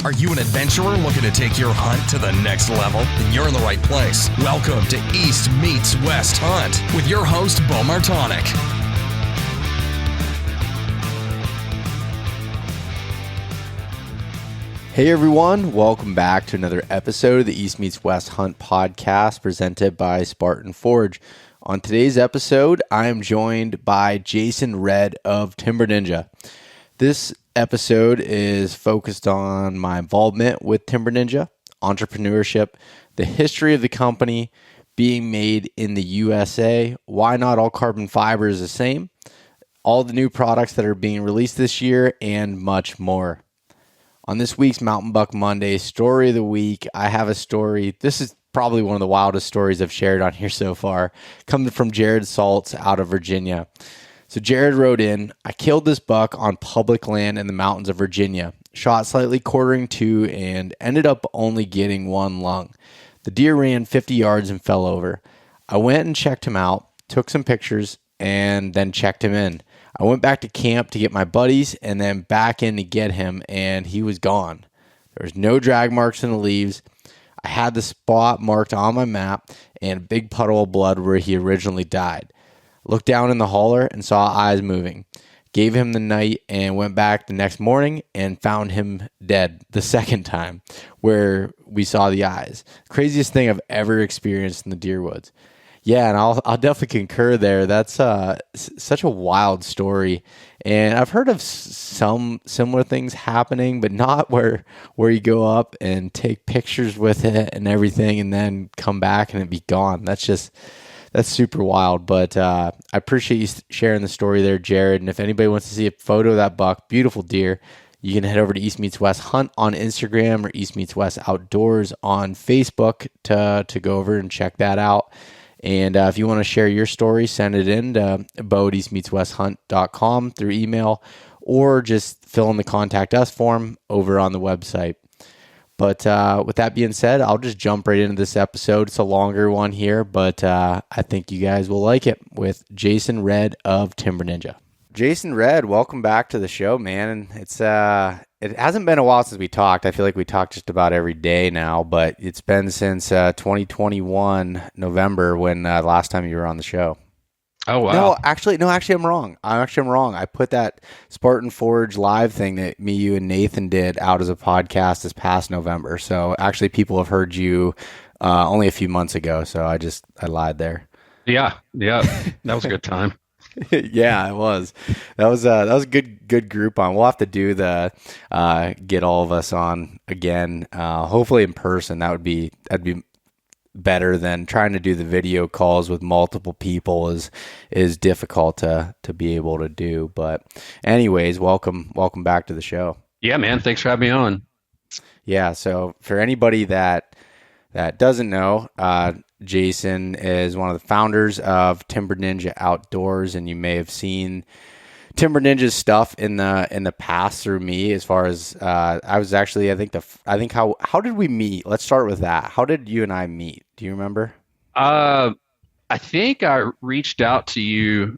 Are you an adventurer looking to take your hunt to the next level? Then you're in the right place. Welcome to East Meets West Hunt with your host, Beau Martonik. Hey everyone, welcome back to another episode of the East Meets West Hunt podcast presented by Spartan Forge. On today's episode, I am joined by Jason Red of Timber Ninja. This episode is focused on my involvement with Timber Ninja, entrepreneurship, the history of the company, being made in the USA, why not all carbon fiber is the same, all the new products that are being released this year, and much more. On this week's Mountain Buck Monday Story of the Week, I have a story. This is probably one of the wildest stories I've shared on here so far, coming from Jared Saltz out of Virginia. So Jared wrote in, I killed this buck on public land in the mountains of Virginia, shot slightly quartering to, and ended up only getting one lung. The deer ran 50 yards and fell over. I went and checked him out, took some pictures, and then checked him in. I went back to camp to get my buddies and then back in to get him, and he was gone. There was no drag marks in the leaves. I had the spot marked on my map and a big puddle of blood where he originally died. Looked down in the holler and saw eyes moving. Gave him the night and went back the next morning and found him dead the second time where we saw the eyes. Craziest thing I've ever experienced in the deer woods. Yeah, and I'll definitely concur there. That's such a wild story. And I've heard of some similar things happening, but not where you go up and take pictures with it and everything and then come back and it be gone. That's super wild, but I appreciate you sharing the story there, Jared. And if anybody wants to see a photo of that buck, beautiful deer, you can head over to East Meets West Hunt on Instagram or East Meets West Outdoors on Facebook to go over and check that out. And if you want to share your story, send it in to beau@eastmeetswesthunt.com through email or just fill in the Contact Us form over on the website. But with that being said, I'll just jump right into this episode. It's a longer one here, but I think you guys will like it with Jason Red of Timber Ninja. Jason Red, welcome back to the show, man. And it hasn't been a while since we talked. I feel like we talk just about every day now, but it's been since 2021 November when last time you were on the show. Oh, wow. No, actually, I'm wrong. I'm wrong. I put that Spartan Forge live thing that me, you, and Nathan did out as a podcast this past November. So actually, people have heard you only a few months ago. So I lied there. Yeah. That was a good time. Yeah, it was. That was a good group on. We'll have to do the get all of us on again. Hopefully in person. That'd be better than trying to do the video calls with multiple people is difficult to be able to do. But anyways, welcome back to the show. Yeah, man. Thanks for having me on. Yeah. So for anybody that doesn't know, Jason is one of the founders of Timber Ninja Outdoors, and you may have seen Timber Ninja's stuff in the past through me. As far as I was actually, how did we meet? Let's start with that. How did you and I meet? Do you remember? I think I reached out to you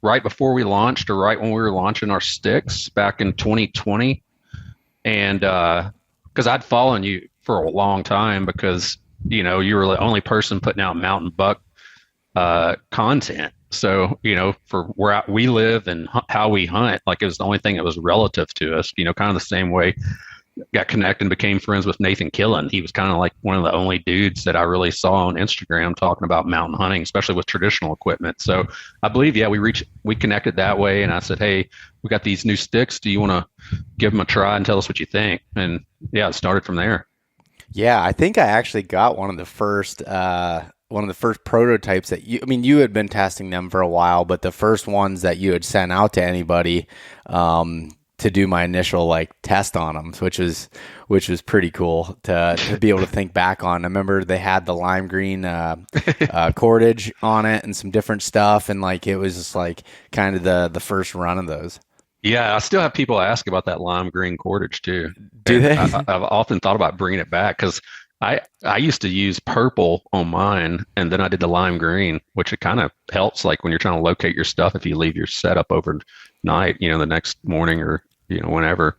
right before we launched, or right when we were launching our sticks back in 2020, and because I'd followed you for a long time because you were the only person putting out mountain buck content. So, for where we live and how we hunt, like it was the only thing that was relative to us, kind of the same way. Got connected and became friends with Nathan Killen. He was kind of like one of the only dudes that I really saw on Instagram talking about mountain hunting, especially with traditional equipment. So I believe, we connected that way. And I said, hey, we got these new sticks. Do you want to give them a try and tell us what you think? And yeah, it started from there. Yeah, I think I actually got one of the first prototypes that you had been testing them for a while, but the first ones that you had sent out to anybody to do my initial test on them, which was pretty cool to be able to think back on. I remember they had the lime green cordage on it and some different stuff, and it was just kind of the first run of those. Yeah, I still have people ask about that lime green cordage too. Do they? I've often thought about bringing it back because I used to use purple on mine, and then I did the lime green, which it kind of helps when you're trying to locate your stuff if you leave your setup overnight, the next morning or whenever.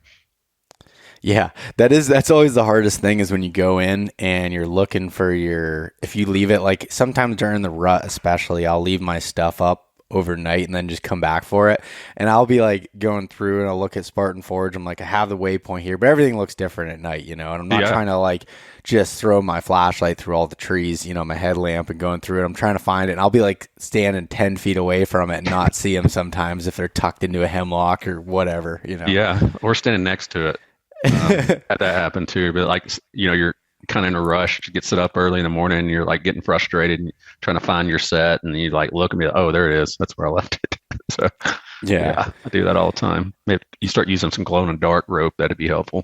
Yeah, that's always the hardest thing is when you go in and you're looking for if you leave it, like sometimes during the rut especially, I'll leave my stuff up overnight and then just come back for it. And I'll be like going through and I'll look at Spartan Forge. I'm like, I have the waypoint here, but everything looks different at night, and I'm not trying to like just throw my flashlight through all the trees, my headlamp and going through it. I'm trying to find it. And I'll be like standing 10 feet away from it and not see them sometimes if they're tucked into a hemlock or whatever, Yeah, or standing next to it. Had that happen too, but like you're kind of in a rush to get set up early in the morning and you're like getting frustrated and trying to find your set and you like look and be like, oh, there it is, that's where I left it. So yeah, I do that all the time. Maybe you start using some glow in the dark rope, that'd be helpful.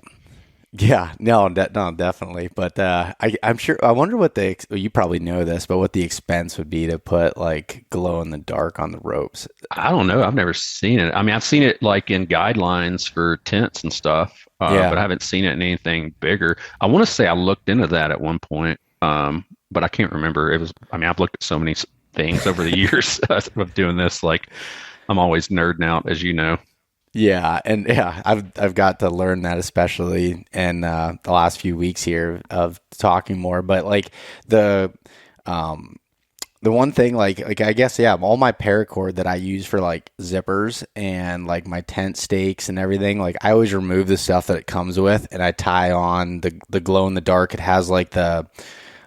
Yeah, no, definitely. But I'm sure. I wonder what you probably know this, but what the expense would be to put like glow in the dark on the ropes. I don't know. I've never seen it. I mean, I've seen it like in guidelines for tents and stuff, but I haven't seen it in anything bigger. I want to say I looked into that at one point, but I can't remember. I've looked at so many things over the years of doing this. Like, I'm always nerding out, as you know. Yeah, and I've got to learn that, especially in the last few weeks here of talking more. But like the one thing, like I guess, all my paracord that I use for like zippers and like my tent stakes and everything, like I always remove the stuff that it comes with, and I tie on the glow in the dark. It has like the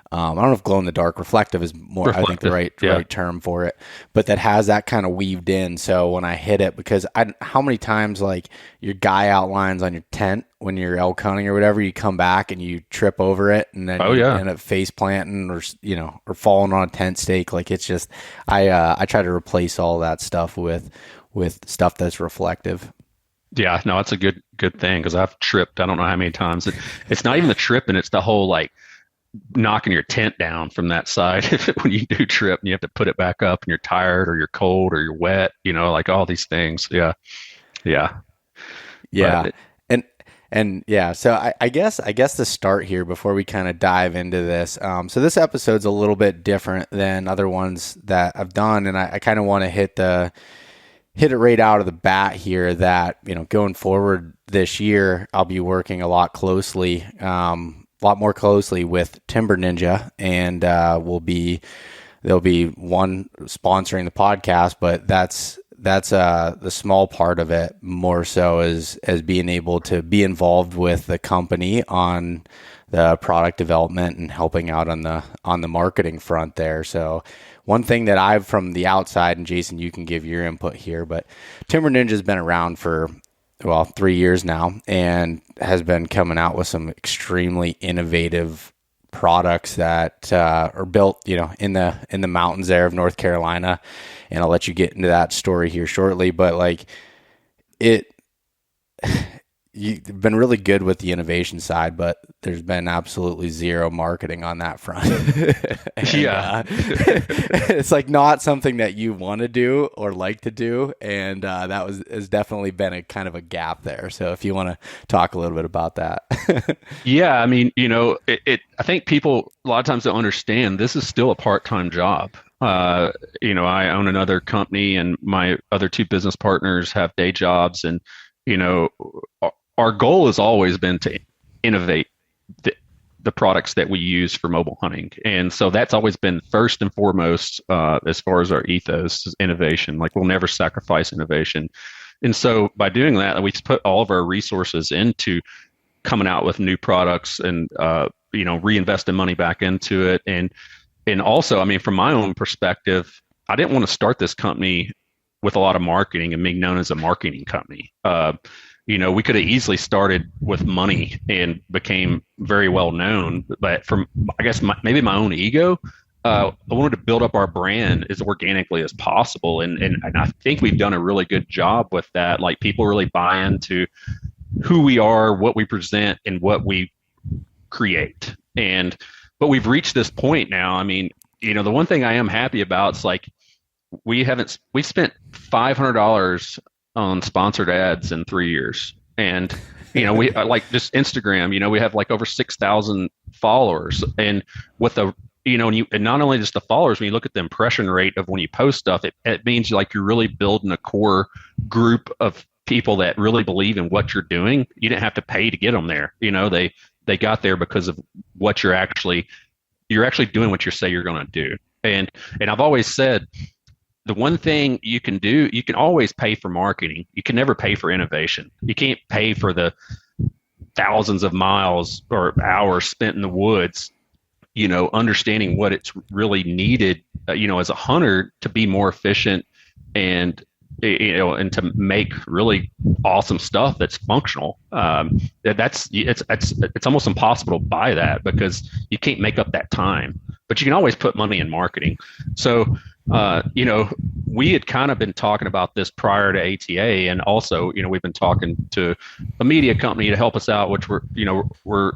I don't know if glow in the dark reflective is more, I think the right term for it, but that has that kind of weaved in. So when I hit it, because how many times like your guy outlines on your tent when you're elk hunting or whatever, you come back and you trip over it and then you end up face planting or falling on a tent stake. Like it's just, I try to replace all that stuff with stuff that's reflective. Yeah, no, that's a good thing because I've tripped. I don't know how many times. It's not even the tripping; it's the whole like knocking your tent down from that side when you do trip and you have to put it back up and you're tired or you're cold or you're wet, like all these things. Yeah. And yeah, so I guess the start here before we kind of dive into this. So this episode's a little bit different than other ones that I've done, and I kind of want to hit it right out of the bat here that, going forward this year, I'll be working a lot more closely with Timber Ninja, and there'll be one sponsoring the podcast, but that's the small part of it. More so as being able to be involved with the company on the product development and helping out on the marketing front there. So one thing that I've from the outside, and Jason, you can give your input here, but Timber Ninja's been around for 3 years now and has been coming out with some extremely innovative products that are built, in the mountains there of North Carolina. And I'll let you get into that story here shortly. But like you've been really good with the innovation side, but there's been absolutely zero marketing on that front. It's like not something that you want to do or like to do. And that has definitely been a kind of a gap there. So if you want to talk a little bit about that. Yeah. I mean, I think people a lot of times don't understand this is still a part-time job. I own another company and my other two business partners have day jobs, and, our goal has always been to innovate the products that we use for mobile hunting. And so that's always been first and foremost, as far as our ethos is innovation. Like we'll never sacrifice innovation. And so by doing that, we put all of our resources into coming out with new products and, reinvesting money back into it. And also, I mean, from my own perspective, I didn't want to start this company with a lot of marketing and being known as a marketing company. We could have easily started with money and became very well known, but from, I guess, maybe my own ego, I wanted to build up our brand as organically as possible. And I think we've done a really good job with that. Like people really buy into who we are, what we present, and what we create. But we've reached this point now. I mean, the one thing I am happy about is like, we've spent $500 on sponsored ads in 3 years. And, we like just Instagram, we have like over 6,000 followers, and with the, and not only just the followers, when you look at the impression rate of when you post stuff, it means like you're really building a core group of people that really believe in what you're doing. You didn't have to pay to get them there. They got there because of what you're actually doing what you say you're going to do. And I've always said the one thing you can do, you can always pay for marketing. You can never pay for innovation. You can't pay for the thousands of miles or hours spent in the woods, understanding what it's really needed, as a hunter to be more efficient and and to make really awesome stuff that's functional. It's almost impossible to buy that because you can't make up that time, but you can always put money in marketing. So, we had kind of been talking about this prior to ATA, and also, we've been talking to a media company to help us out, which we're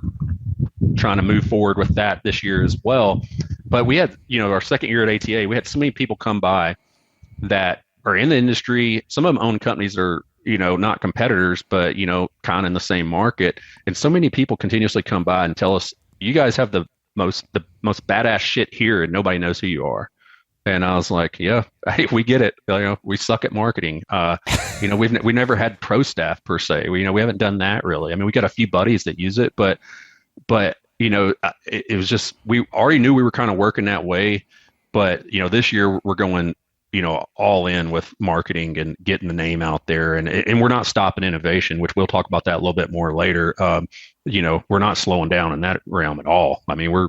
trying to move forward with that this year as well. But we had, our second year at ATA, we had so many people come by that are in the industry. Some of them own companies that are, not competitors, but, kind of in the same market. And so many people continuously come by and tell us, you guys have the most badass shit here and nobody knows who you are. And I was like, yeah, we get it. We suck at marketing. We never had pro staff per se. We haven't done that really. I mean, we got a few buddies that use it, but it was just, we already knew we were kind of working that way. But, this year we're going, all in with marketing and getting the name out there, and we're not stopping innovation, which we'll talk about that a little bit more later. We're not slowing down in that realm at all. I mean, we're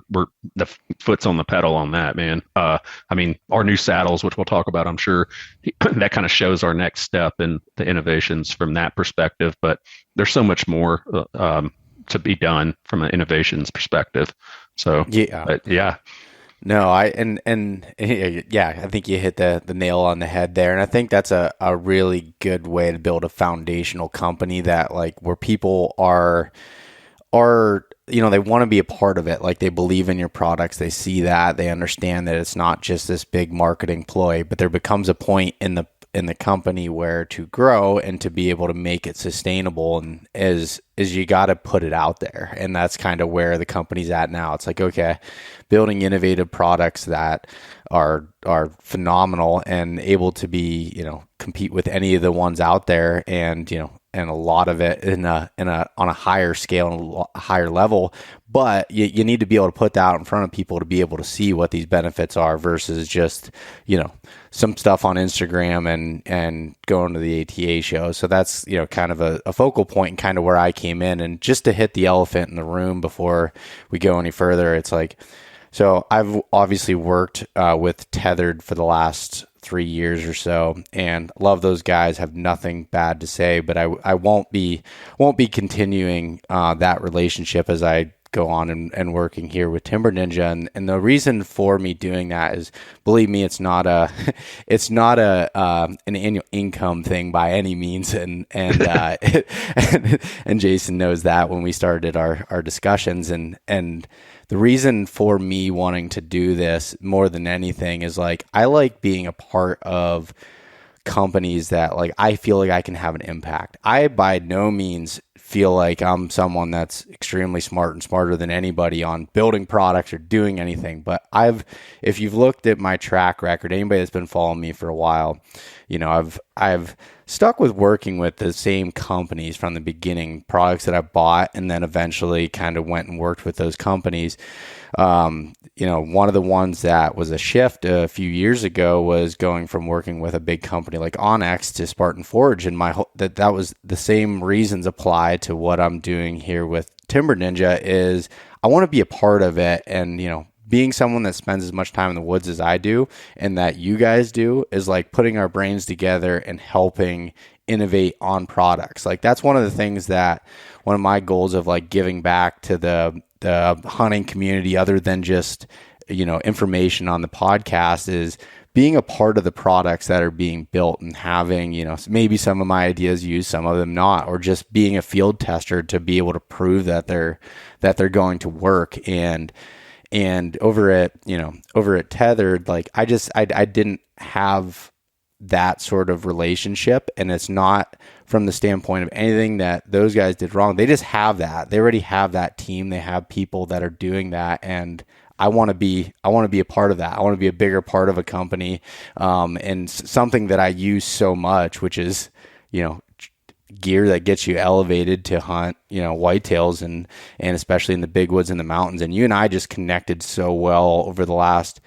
the foot's on the pedal on that, man. Our new saddles, which we'll talk about, I'm sure that kind of shows our next step in the innovations from that perspective, but there's so much more, to be done from an innovations perspective. So, yeah. No, I think you hit the nail on the head there. And I think that's a really good way to build a foundational company that, like, where people are, they want to be a part of it. Like, they believe in your products. They see that, they understand that it's not just this big marketing ploy, but there becomes a point in the company where to grow and to be able to make it sustainable, and is you got to put it out there. And that's kind of where the company's at now. It's like, okay, building innovative products that are phenomenal and able to be, compete with any of the ones out there, and a lot of it on a higher scale and a higher level. But you need to be able to put that out in front of people to be able to see what these benefits are versus just, some stuff on Instagram and going to the ATA show. So that's, kind of a focal point and kind of where I came in. And just to hit the elephant in the room before we go any further, it's like, so I've obviously worked with Tethered for the last 3 years or so, and love those guys, have nothing bad to say, but I won't be continuing that relationship as I go on and working here with Timber Ninja. And the reason for me doing that is, believe me, it's not an annual income thing by any means. And and Jason knows that when we started our discussions, and the reason for me wanting to do this more than anything is, like, I like being a part of companies that, like, I feel like I can have an impact. I by no means feel like I'm someone that's extremely smart and smarter than anybody on building products or doing anything. But if you've looked at my track record, anybody that's been following me for a while, I've stuck with working with the same companies from the beginning, products that I bought, and then eventually kind of went and worked with those companies. One of the ones that was a shift a few years ago was going from working with a big company like Onyx to Spartan Forge, and that was the same reasons apply to what I'm doing here with Timber Ninja. Is I want to be a part of it, and being someone that spends as much time in the woods as I do and that you guys do is like putting our brains together and helping innovate on products. Like, that's one of the things that one of my goals of, like, giving back to the hunting community, other than just, information on the podcast, is being a part of the products that are being built and having, maybe some of my ideas used, some of them not, or just being a field tester to be able to prove that they're going to work. And over at Tethered, like, I didn't have that sort of relationship, and it's not from the standpoint of anything that those guys did wrong. They just have that. They already have that team. They have people that are doing that, and I want to be a part of that. I want to be a bigger part of a company, and something that I use so much, which is, gear that gets you elevated to hunt, whitetails and especially in the big woods and the mountains. And you and I just connected so well over the last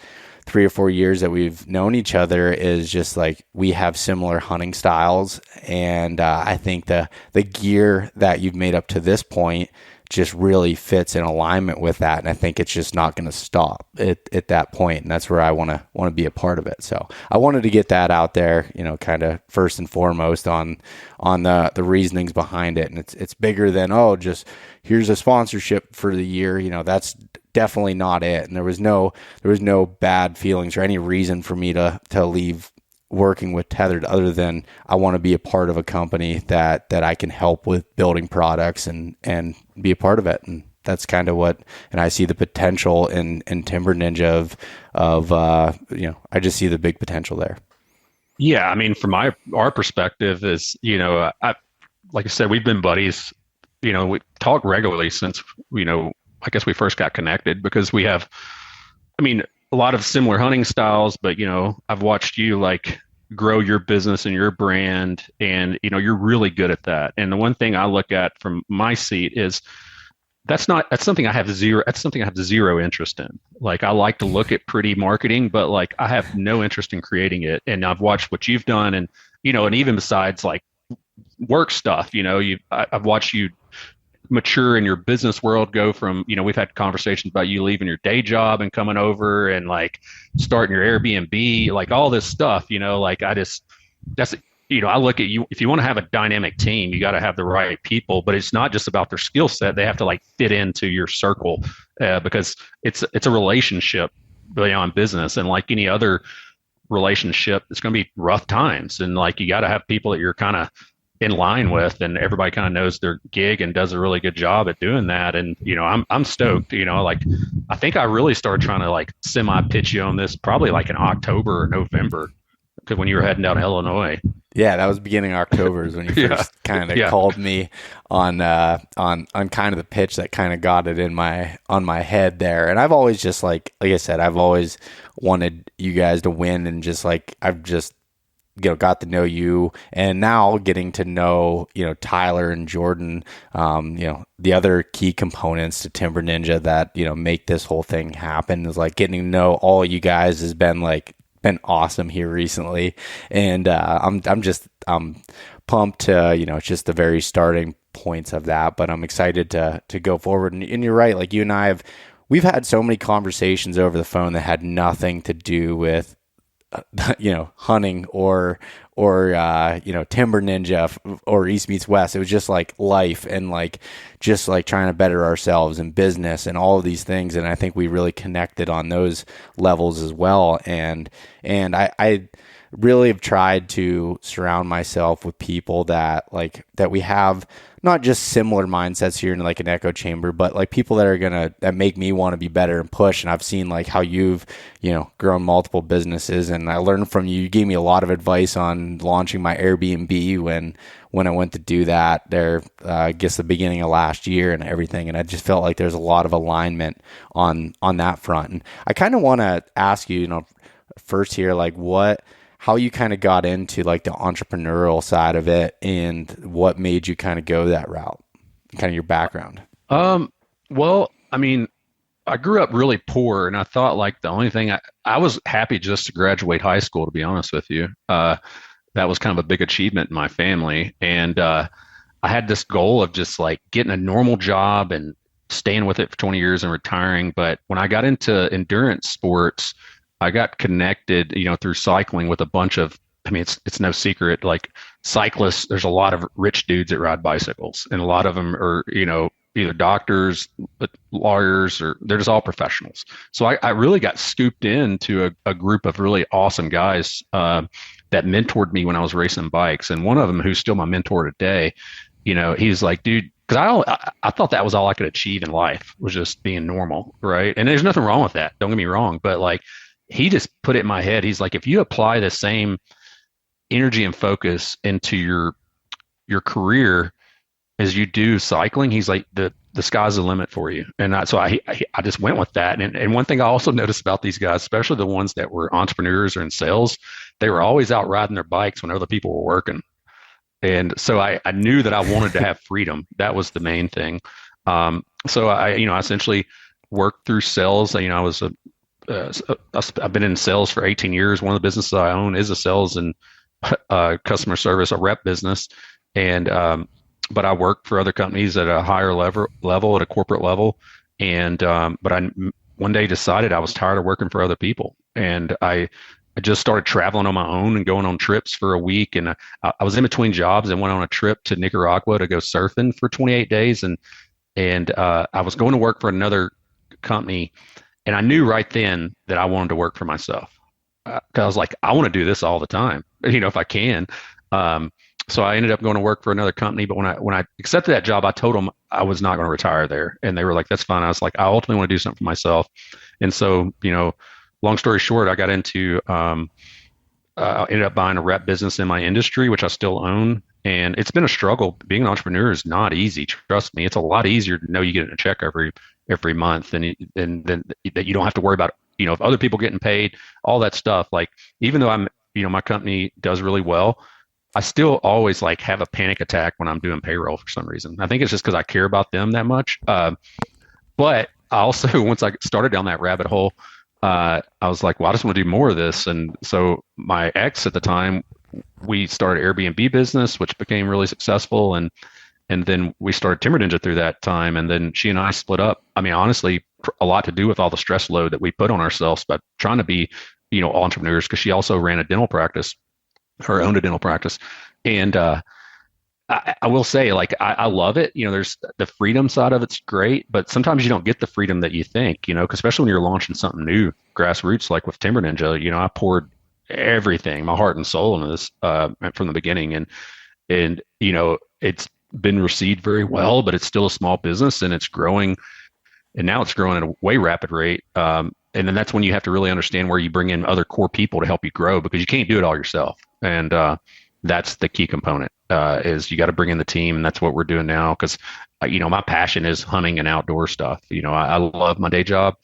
3 or 4 years that we've known each other, is just like we have similar hunting styles. And I think the gear that you've made up to this point just really fits in alignment with that. And I think it's just not going to stop at that point. And that's where I want to be a part of it. So I wanted to get that out there, kind of first and foremost on the reasonings behind it. And it's bigger than, just here's a sponsorship for the year. That's definitely not it. And there was no bad feelings or any reason for me to leave working with Tethered other than I want to be a part of a company that I can help with building products and be a part of it. And that's kind of and I see the potential in Timber Ninja of I just see the big potential there. Yeah. I mean, from our perspective is, like I said, we've been buddies, we talk regularly since, I guess we first got connected because we have, a lot of similar hunting styles, but I've watched you like grow your business and your brand, and you're really good at that. And the one thing I look at from my seat is that's something I have zero interest in. Like, I like to look at pretty marketing, but like I have no interest in creating it. And I've watched what you've done, and and even besides like work stuff, I've watched you mature in your business world, go from, we've had conversations about you leaving your day job and coming over and like starting your Airbnb, like all this stuff, like I look at you, if you want to have a dynamic team, you got to have the right people, but it's not just about their skill set. They have to like fit into your circle because it's a relationship beyond business. And like any other relationship, it's going to be rough times. And like, you got to have people that you're kind of in line with, and everybody kind of knows their gig and does a really good job at doing that. And I'm stoked. Like I think I really started trying to like semi pitch you on this probably like in October or November, because when you were heading down to Illinois. Yeah, that was beginning of October is when you first kind of called me on kind of the pitch that kind of got it on my head there. And I've always just like I said, I've always wanted you guys to win, and just like I've just got to know you, and now getting to know, Tyler and Jordan, the other key components to Timber Ninja that, make this whole thing happen, is like getting to know all you guys has been awesome here recently. And, I'm pumped to, it's just the very starting points of that, but I'm excited to go forward. And you're right. Like you and I we've had so many conversations over the phone that had nothing to do with hunting or Timber Ninja or East Meets West. It was just like life and like just like trying to better ourselves in business and all of these things. And I think we really connected on those levels as well. And I really have tried to surround myself with people that we have not just similar mindsets here in like an echo chamber, but like people that make me want to be better and push. And I've seen like how you've, grown multiple businesses, and I learned from you. You gave me a lot of advice on launching my Airbnb when I went to do that there, I guess the beginning of last year and everything. And I just felt like there's a lot of alignment on that front. And I kind of want to ask you, first here, like how you kind of got into like the entrepreneurial side of it, and what made you kind of go that route, kind of your background. Well, I grew up really poor, and I thought like the only thing I was happy just to graduate high school, to be honest with you. That was kind of a big achievement in my family. And, I had this goal of just like getting a normal job and staying with it for 20 years and retiring. But when I got into endurance sports, I got connected, through cycling with a bunch of, it's no secret, like cyclists, there's a lot of rich dudes that ride bicycles, and a lot of them are, either doctors, lawyers, or they're just all professionals. So I really got scooped into a group of really awesome guys that mentored me when I was racing bikes. And one of them, who's still my mentor today, he's like, dude, because I thought that was all I could achieve in life, was just being normal, right? And there's nothing wrong with that. Don't get me wrong, but like, he just put it in my head. He's like, if you apply the same energy and focus into your career as you do cycling, he's like, the sky's the limit for you. And so I just went with that. And one thing I also noticed about these guys, especially the ones that were entrepreneurs or in sales, they were always out riding their bikes when other people were working. And so I knew that I wanted to have freedom. That was the main thing. So I essentially worked through sales. I was I've been in sales for 18 years. One of the businesses I own is a sales and customer service, a rep business. And but I worked for other companies at a higher level at a corporate level. And but I one day decided I was tired of working for other people, and I just started traveling on my own and going on trips for a week. And I was in between jobs and went on a trip to Nicaragua to go surfing for 28 days. And I was going to work for another company, and I knew right then that I wanted to work for myself. 'Cause I was like, I want to do this all the time, if I can. So I ended up going to work for another company. But when I accepted that job, I told them I was not going to retire there, and they were like, "That's fine." I was like, "I ultimately want to do something for myself." And so, long story short, I got into I ended up buying a rep business in my industry, which I still own. And it's been a struggle. Being an entrepreneur is not easy. Trust me, it's a lot easier to know you get a check every month, and then that you don't have to worry about if other people getting paid, all that stuff. Like, even though my company does really well, I still always like have a panic attack when I'm doing payroll for some reason. I think it's just because I care about them that much. But I also, once I started down that rabbit hole, I was like, well, I just want to do more of this. And so my ex at the time, we started Airbnb business, which became really successful. And then we started Timber Ninja through that time. And then she and I split up. I mean, honestly, a lot to do with all the stress load that we put on ourselves, but trying to be, entrepreneurs, because she also ran a dental practice, or owned a dental practice. And I will say, like, I love it. There's the freedom side of it's great, but sometimes you don't get the freedom that you think, because especially when you're launching something new, grassroots, like with Timber Ninja, I poured everything, my heart and soul into this from the beginning. And it's been received very well, but it's still a small business, and it's growing. And now it's growing at a way rapid rate. And then that's when you have to really understand where you bring in other core people to help you grow, because you can't do it all yourself. And that's the key component, is you got to bring in the team. And that's what we're doing now. Because, my passion is hunting and outdoor stuff. I love my day job.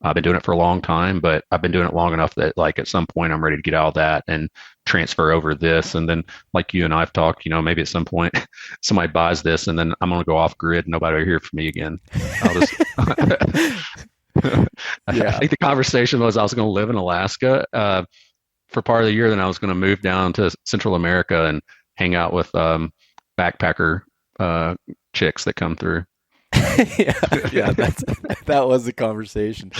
I've been doing it for a long time, but I've been doing it long enough that, like, at some point I'm ready to get out of that and transfer over this. And then, like you and I've talked, maybe at some point somebody buys this, and then I'm going to go off grid and nobody will hear from me again. I'll just I think the conversation was I was going to live in Alaska for part of the year. Then I was going to move down to Central America and hang out with backpacker chicks that come through. yeah, that was the conversation.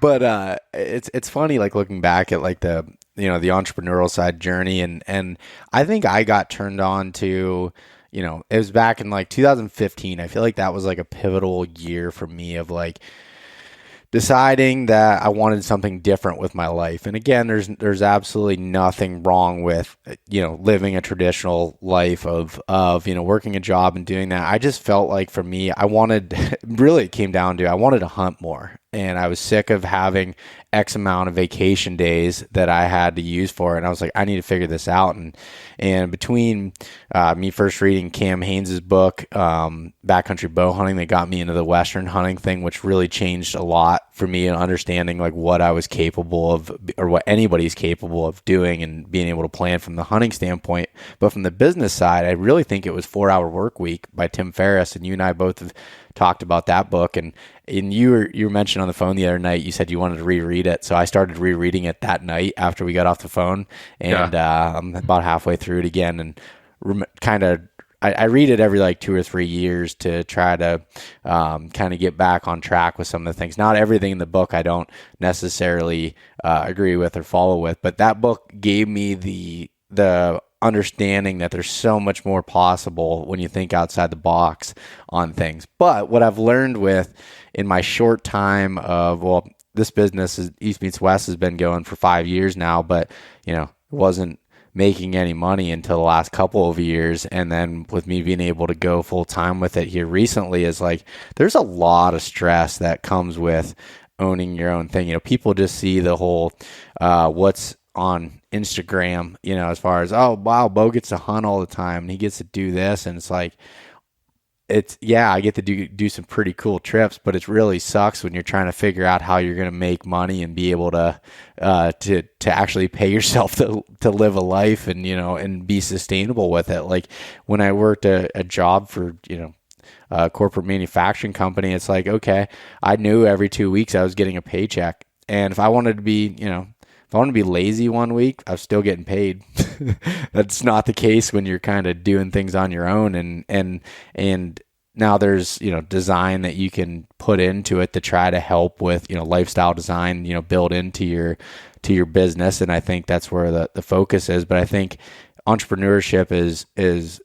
But it's funny, like, looking back at, like, the the entrepreneurial side journey, and I think I got turned on to, it was back in like 2015. I feel like that was like a pivotal year for me of, like, deciding that I wanted something different with my life. And again, there's absolutely nothing wrong with, living a traditional life of working a job and doing that. I just felt like, for me, really it came down to, I wanted to hunt more. And I was sick of having X amount of vacation days that I had to use for it. And I was like, I need to figure this out. And between me first reading Cam Haynes' book, Backcountry Bow Hunting, that got me into the Western hunting thing, which really changed a lot for me in understanding, like, what I was capable of, or what anybody's capable of doing, and being able to plan from the hunting standpoint. But from the business side, I really think it was 4 Hour Work Week by Tim Ferriss. And you and I both have talked about that book, and you were mentioning on the phone the other night, you said you wanted to reread it, so I started rereading it that night after we got off the phone, and I'm about halfway through it again, and I read it every like 2 or 3 years to try to kind of get back on track with some of the things. Not everything in the book I don't necessarily agree with or follow with, but that book gave me the understanding that there's so much more possible when you think outside the box on things. But what I've learned in my short time of, this business is East Meets West has been going for 5 years now, but it wasn't making any money until the last couple of years. And then with me being able to go full time with it here recently, is like, there's a lot of stress that comes with owning your own thing. People just see the whole what's on Instagram, as far as, oh wow, Beau gets to hunt all the time and he gets to do this, and it's like, I get to do some pretty cool trips, but it really sucks when you're trying to figure out how you're going to make money and be able to actually pay yourself to live a life and, and be sustainable with it. Like when I worked a job for, a corporate manufacturing company, it's like, okay, I knew every 2 weeks I was getting a paycheck. And if I wanted to be, if I want to be lazy one week, I was still getting paid. That's not the case when you're kind of doing things on your own. And now there's, design that you can put into it to try to help with, lifestyle design, build into your business. And I think that's where the focus is. But I think entrepreneurship is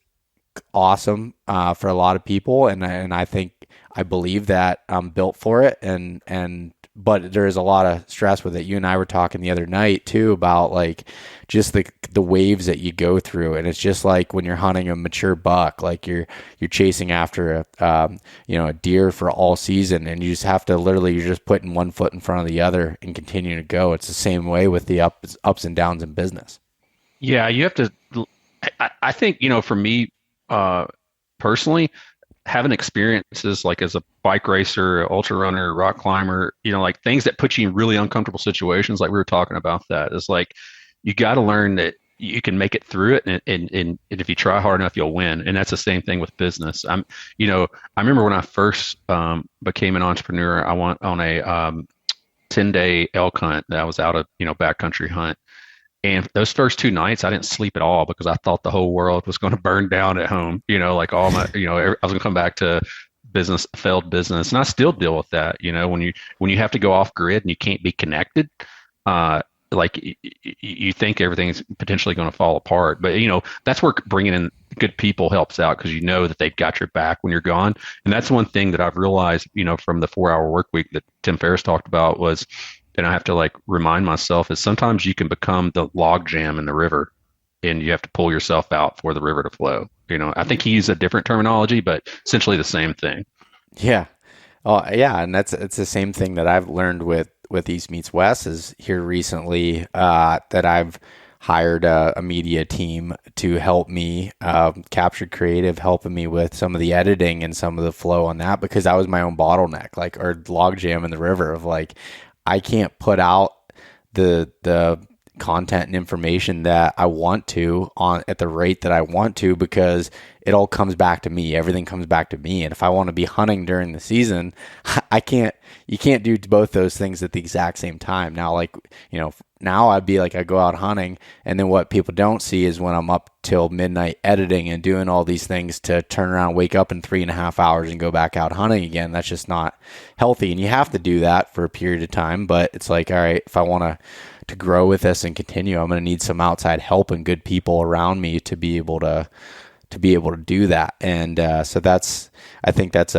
awesome for a lot of people. And I believe that I'm built for it. But there is a lot of stress with it. You and I were talking the other night too about like just the waves that you go through, and it's just like when you're hunting a mature buck, like you're chasing after a deer for all season, and you just have to you're just putting one foot in front of the other and continuing to go. It's the same way with the ups and downs in business. Yeah, you have to. I think for me personally, having experiences like as a bike racer, ultra runner, rock climber, like things that put you in really uncomfortable situations, like we were talking about, that is like, you got to learn that you can make it through it. And if you try hard enough, you'll win. And that's the same thing with business. I remember when I first became an entrepreneur, I went on a 10-day elk hunt that I was out of, backcountry hunt. And those first 2 nights, I didn't sleep at all because I thought the whole world was going to burn down at home. Like all my, I was going to come back to failed business, and I still deal with that. When you have to go off grid and you can't be connected, like you think everything's potentially going to fall apart. But that's where bringing in good people helps out, because that they've got your back when you're gone. And that's one thing that I've realized, from the 4-hour work week that Tim Ferriss talked about was. And I have to remind myself is sometimes you can become the log jam in the river, and you have to pull yourself out for the river to flow. I think he used a different terminology, but essentially the same thing. Yeah. Oh yeah. And it's the same thing that I've learned with East Meets West is here recently, that I've hired a media team to help me, capture creative, helping me with some of the editing and some of the flow on that, because that was my own bottleneck, or log jam in the river of I can't put out the content and information that I want to at the rate that I want to, because it all comes back to me. Everything comes back to me. And if I want to be hunting during the season, you can't do both those things at the exact same time. Now, now I'd be I go out hunting, and then what people don't see is when I'm up till midnight editing and doing all these things to turn around, wake up in 3.5 hours and go back out hunting again. That's just not healthy. And you have to do that for a period of time. But it's all right, if I want to grow with this and continue, I'm going to need some outside help and good people around me to be able to do that. And so I think that's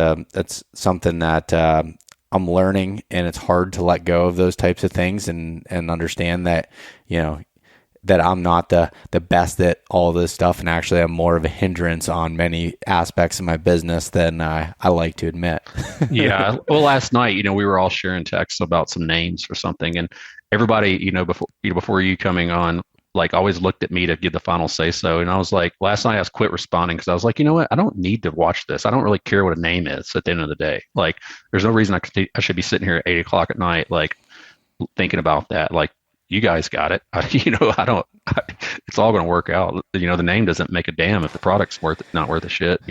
something that I'm learning, and it's hard to let go of those types of things and understand that, that I'm not the best at all this stuff. And actually I'm more of a hindrance on many aspects of my business than I like to admit. Yeah. Well, last night, we were all sharing texts about some names for something, and everybody, before you coming on, always looked at me to give the final say so. And I was last night I was quit responding, because I was like, you know what? I don't need to watch this. I don't really care what a name is at the end of the day. There's no reason I should be sitting here at 8:00 at night, thinking about that. You guys got it. It's all going to work out. The name doesn't make a damn if the product's not worth a shit,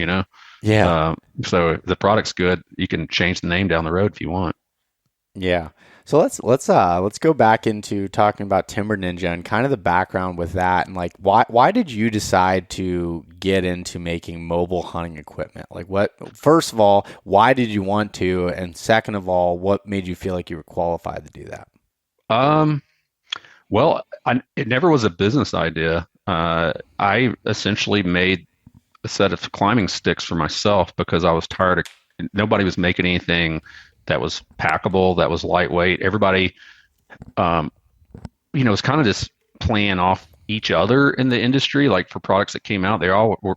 Yeah. So if the product's good, you can change the name down the road if you want. Yeah. So let's go back into talking about Timber Ninja and kind of the background with that, and why did you decide to get into making mobile hunting equipment? First of all, why did you want to, and second of all, what made you feel like you were qualified to do that? Well, it never was a business idea. I essentially made a set of climbing sticks for myself because I was tired of nobody was making anything that was packable, that was lightweight. Everybody, was kind of just playing off each other in the industry. For products that came out, they all were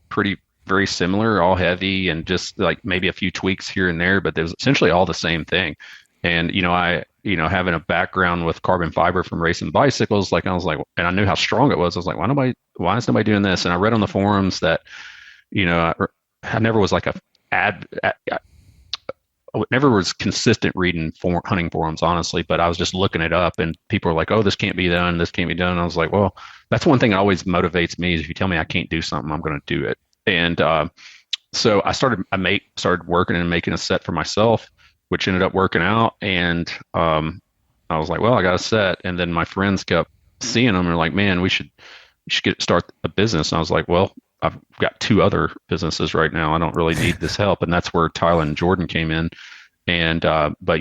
very similar, all heavy, and just maybe a few tweaks here and there, but it was essentially all the same thing. And, I having a background with carbon fiber from racing bicycles, I was and I knew how strong it was. I was why is nobody doing this? And I read on the forums that, I never was a never was consistent reading hunting forums, honestly, but I was just looking it up and people were like, oh, this can't be done. This can't be done. And I was like, well, that's one thing that always motivates me is if you tell me I can't do something, I'm going to do it. And so started working and making a set for myself, which ended up working out. And I was like, well, I got a set. And then my friends kept seeing them and were like, man, we should start a business. And I was like, well, I've got 2 other businesses right now. I don't really need this help. And that's where Tyler and Jordan came in. And, but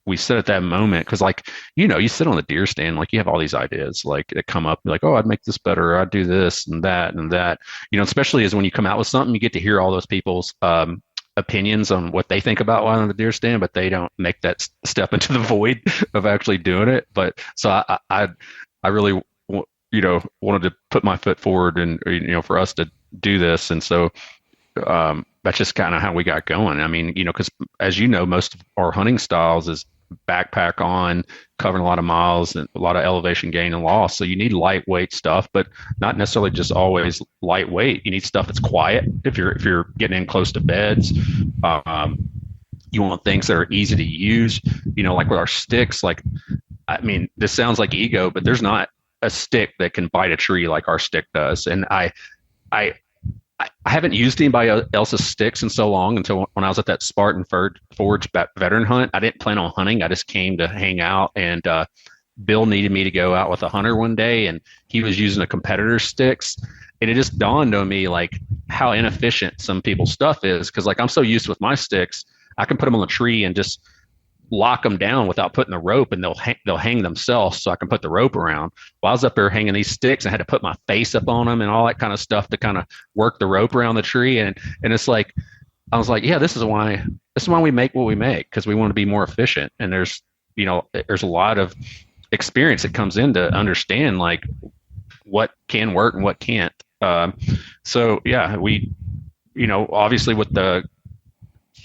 we said at that moment, cause like, you sit on the deer stand, like you have all these ideas like that come up like, oh, I'd make this better. I'd do this and that and that, especially as when you come out with something, you get to hear all those people's, opinions on what they think about while on the deer stand, but they don't make that step into the void of actually doing it. But so I really, wanted to put my foot forward and, for us to do this. And so, that's just kind of how we got going. I mean, cause as most of our hunting styles is backpack on, covering a lot of miles and a lot of elevation gain and loss. So you need lightweight stuff, but not necessarily just always lightweight. You need stuff that's quiet. If you're getting in close to beds, you want things that are easy to use, like with our sticks, like, I mean, this sounds like ego, but there's not a stick that can bite a tree like our stick does. And I haven't used anybody else's sticks in so long until when I was at that Spartan Forge veteran hunt. I didn't plan on hunting. I just came to hang out, and Bill needed me to go out with a hunter one day, and he was using a competitor's sticks. And it just dawned on me like how inefficient some people's stuff is. Cause like I'm so used with my sticks, I can put them on the tree and just lock them down without putting the rope, and they'll hang themselves so I can put the rope around. Well, I was up there hanging these sticks and had to put my face up on them and all that kind of stuff to kind of work the rope around the tree. And it's like, I was like, yeah, this is why we make what we make, because we want to be more efficient. And there's a lot of experience that comes in to understand like what can work and what can't. So yeah, we, obviously with the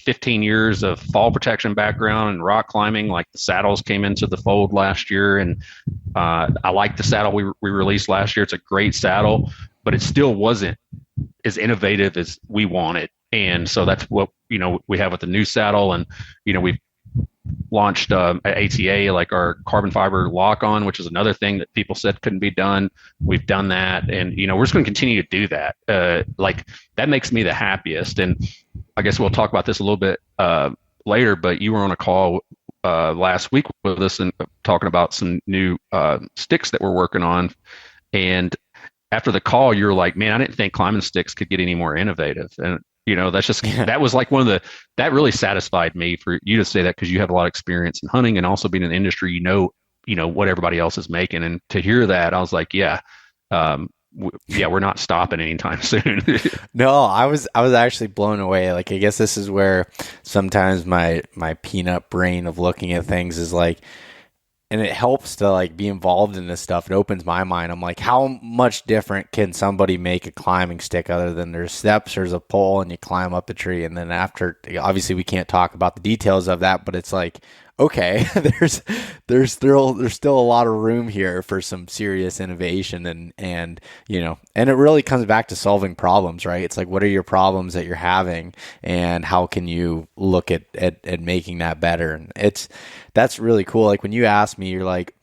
15 years of fall protection background and rock climbing, like the saddles came into the fold last year. And I like the saddle we released last year. It's a great saddle, but it still wasn't as innovative as we wanted. And so that's what, we have with the new saddle. And, we've launched at ATA, like our carbon fiber lock on, which is another thing that people said couldn't be done. We've done that. And, we're just going to continue to do that. Like that makes me the happiest. And I guess we'll talk about this a little bit later, but you were on a call last week with us and talking about some new sticks that we're working on. And after the call, you were like, man, I didn't think climbing sticks could get any more innovative. And, that's just, that was like that really satisfied me for you to say that, because you have a lot of experience in hunting and also being in the industry, what everybody else is making. And to hear that, I was like, yeah, we're not stopping anytime soon. No, I was actually blown away. Like, I guess this is where sometimes my peanut brain of looking at things is like, and it helps to like be involved in this stuff. It opens my mind. I'm like, how much different can somebody make a climbing stick other than there's steps, there's a pole, and you climb up the tree. And then after, obviously we can't talk about the details of that, but it's like, okay, there's still a lot of room here for some serious innovation, and and it really comes back to solving problems, right? It's like, what are your problems that you're having, and how can you look at making that better? And that's really cool. Like when you asked me, you're like,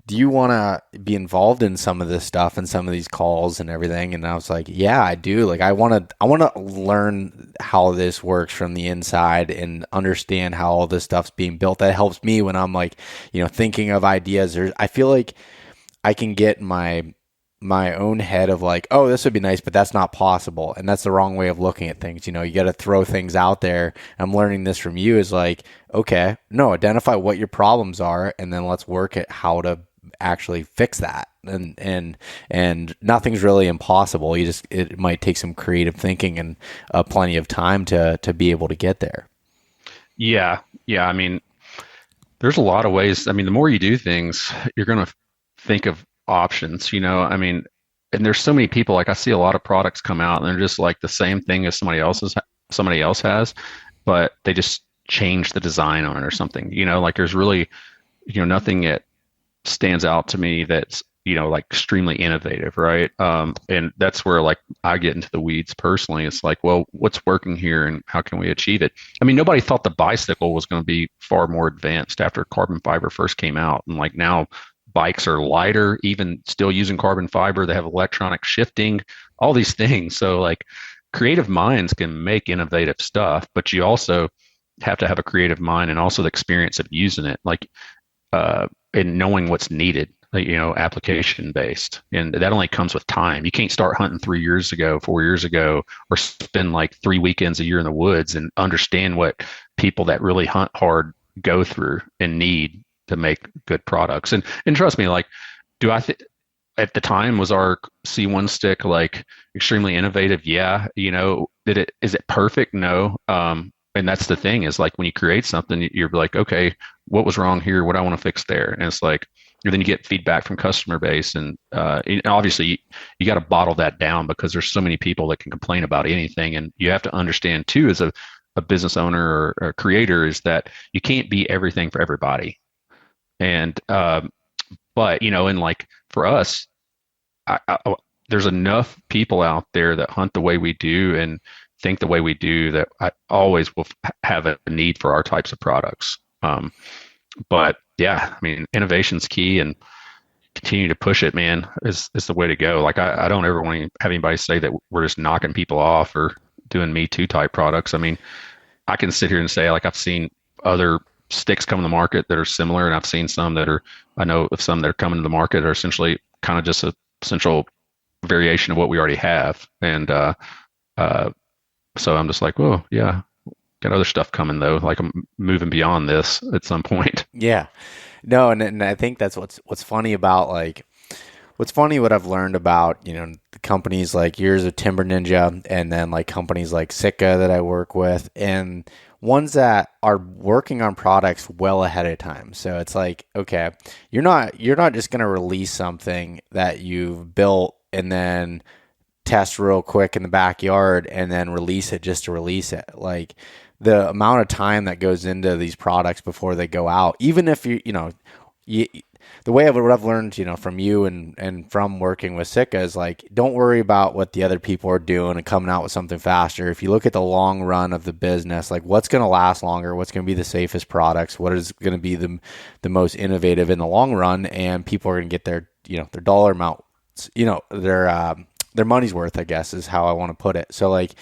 do you want to be involved in some of this stuff and some of these calls and everything? And I was like, yeah, I do. Like, I want to learn how this works from the inside and understand how all this stuff's being built. That helps me when I'm like, thinking of ideas. I feel like I can get my own head of like, oh, this would be nice, but that's not possible. And that's the wrong way of looking at things. You got to throw things out there. I'm learning this from you is like, okay, no, identify what your problems are, and then let's work at how to actually fix that. And nothing's really impossible. It might take some creative thinking and plenty of time to be able to get there. Yeah. I mean, there's a lot of ways. I mean, the more you do things, you're going to think of options, I mean, and there's so many people, like I see a lot of products come out and they're just like the same thing as somebody else has, but they just change the design on it or something, like there's really, nothing that stands out to me that's, like extremely innovative, right? And that's where like I get into the weeds personally. It's like, well, what's working here and how can we achieve it? I mean, nobody thought the bicycle was going to be far more advanced after carbon fiber first came out. And like now bikes are lighter, even still using carbon fiber. They have electronic shifting, all these things. So like creative minds can make innovative stuff, but you also have to have a creative mind and also the experience of using it, like and knowing what's needed, application based. And that only comes with time. You can't start hunting 3 years ago, 4 years ago, or spend like 3 weekends a year in the woods and understand what people that really hunt hard go through and need to make good products. And trust me, like, do I think at the time was our C1 stick like extremely innovative? Yeah. Is it perfect? No. And that's the thing is like when you create something, you're like, okay, what was wrong here? What do I want to fix there? And it's like, and then you get feedback from customer base, and obviously you got to bottle that down because there's so many people that can complain about anything, and you have to understand too, as a business owner or a creator, is that you can't be everything for everybody. And but and like for us, there's enough people out there that hunt the way we do and think the way we do that I always will have a need for our types of products. But yeah, I mean, innovation's key, and continue to push it, man, is the way to go. Like I don't ever want to have anybody say that we're just knocking people off or doing Me Too type products. I mean, I can sit here and say like I've seen other sticks come to the market that are similar, and I've seen some that are, I know of some that are coming to the market are essentially kind of just a essential variation of what we already have. And so I'm just like, oh yeah, got other stuff coming though. Like I'm moving beyond this at some point. Yeah. No, and I think that's what's funny about what I've learned about, the companies like yours of Timber Ninja, and then like companies like Sitka that I work with, and ones that are working on products well ahead of time. So it's like, okay, you're not just going to release something that you've built and then test real quick in the backyard and then release it just to release it. Like the amount of time that goes into these products before they go out, even if the way what I've learned, from you and from working with Sitka is like, don't worry about what the other people are doing and coming out with something faster. If you look at the long run of the business, like what's going to last longer, what's going to be the safest products, what is going to be the most innovative in the long run, and people are going to get their dollar amount, their money's worth, I guess, is how I want to put it. So like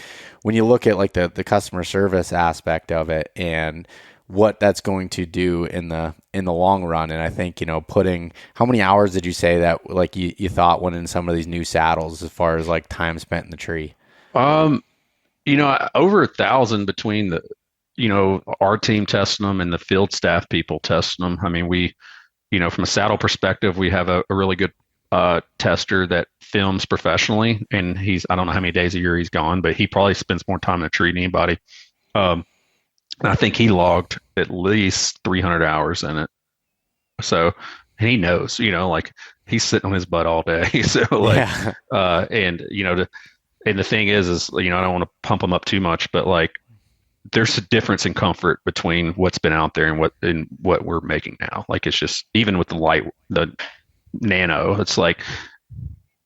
when you look at like the customer service aspect of it and what that's going to do in the long run, and I think putting, how many hours did you say that like you thought went in some of these new saddles as far as like time spent in the tree? Over 1,000 between our team testing them and the field staff people testing them. I mean, we from a saddle perspective, we have a really good tester that films professionally, and I don't know how many days a year he's gone, but he probably spends more time in a tree than anybody. And I think he logged at least 300 hours in it. So he knows, like he's sitting on his butt all day. So like, yeah. And the thing is, I don't want to pump him up too much, but like there's a difference in comfort between what's been out there and what we're making now. Like it's just, even with the Nano, it's like,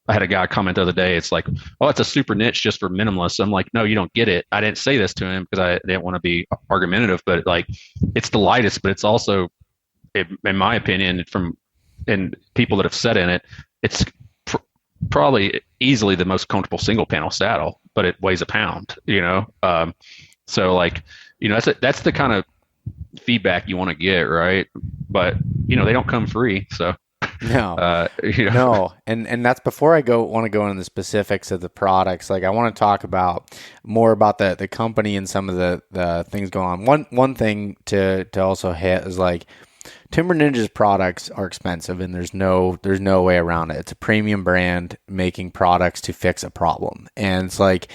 I had a guy comment the other day, it's like, oh, it's a super niche just for minimalists. I'm like, no, you don't get it. I didn't say this to him because I didn't want to be argumentative, but like it's the lightest, but it's also, in my opinion, and people that have sat in it, it's probably easily the most comfortable single panel saddle, but it weighs a pound, so like, that's the kind of feedback you want to get, right? But they don't come free, so. No, no. And that's before I want to go into the specifics of the products. Like I want to talk more about the company and some of the things going on. One thing to also hit is like Timber Ninja's products are expensive, and there's no way around it. It's a premium brand making products to fix a problem. And it's like,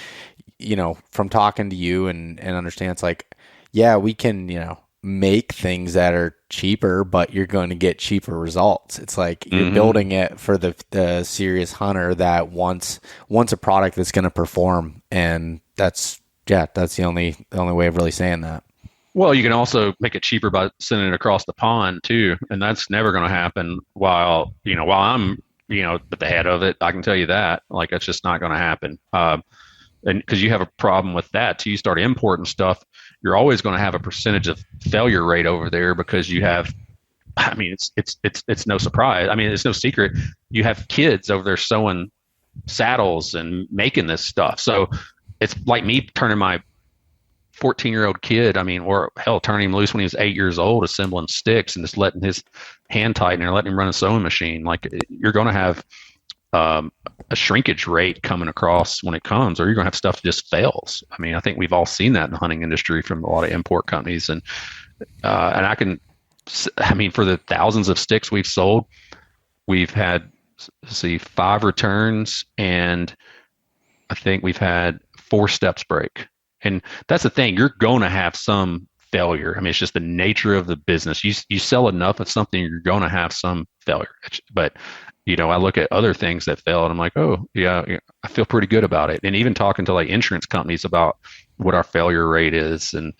from talking to you and understand, it's like, yeah, we can, make things that are cheaper, but you're going to get cheaper results. It's like you're building it for the serious hunter that wants a product that's going to perform, and that's the only way of really saying that. Well, you can also make it cheaper by sending it across the pond too, and that's never going to happen while I'm at the head of it. I can tell you that. Like, that's just not going to happen. And because you have a problem with that, till you start importing stuff, you're always going to have a percentage of failure rate over there because you have. I mean, it's no surprise. I mean, it's no secret. You have kids over there sewing saddles and making this stuff. So it's like me turning my 14-year-old kid, I mean, or hell, turning him loose when he was 8 years old, assembling sticks and just letting his hand tighten or letting him run a sewing machine. Like, you're going to have a shrinkage rate coming across when it comes, or you're going to have stuff that just fails. I mean, I think we've all seen that in the hunting industry from a lot of import companies. And I mean, for the thousands of sticks we've sold, we've had, let's see, 5 returns, and I think we've had 4 steps break. And that's the thing, you're going to have some failure. I mean, it's just the nature of the business. You sell enough of something, you're going to have some failure. But, I look at other things that fail and I'm like, oh, yeah, I feel pretty good about it. And even talking to like insurance companies about what our failure rate is, and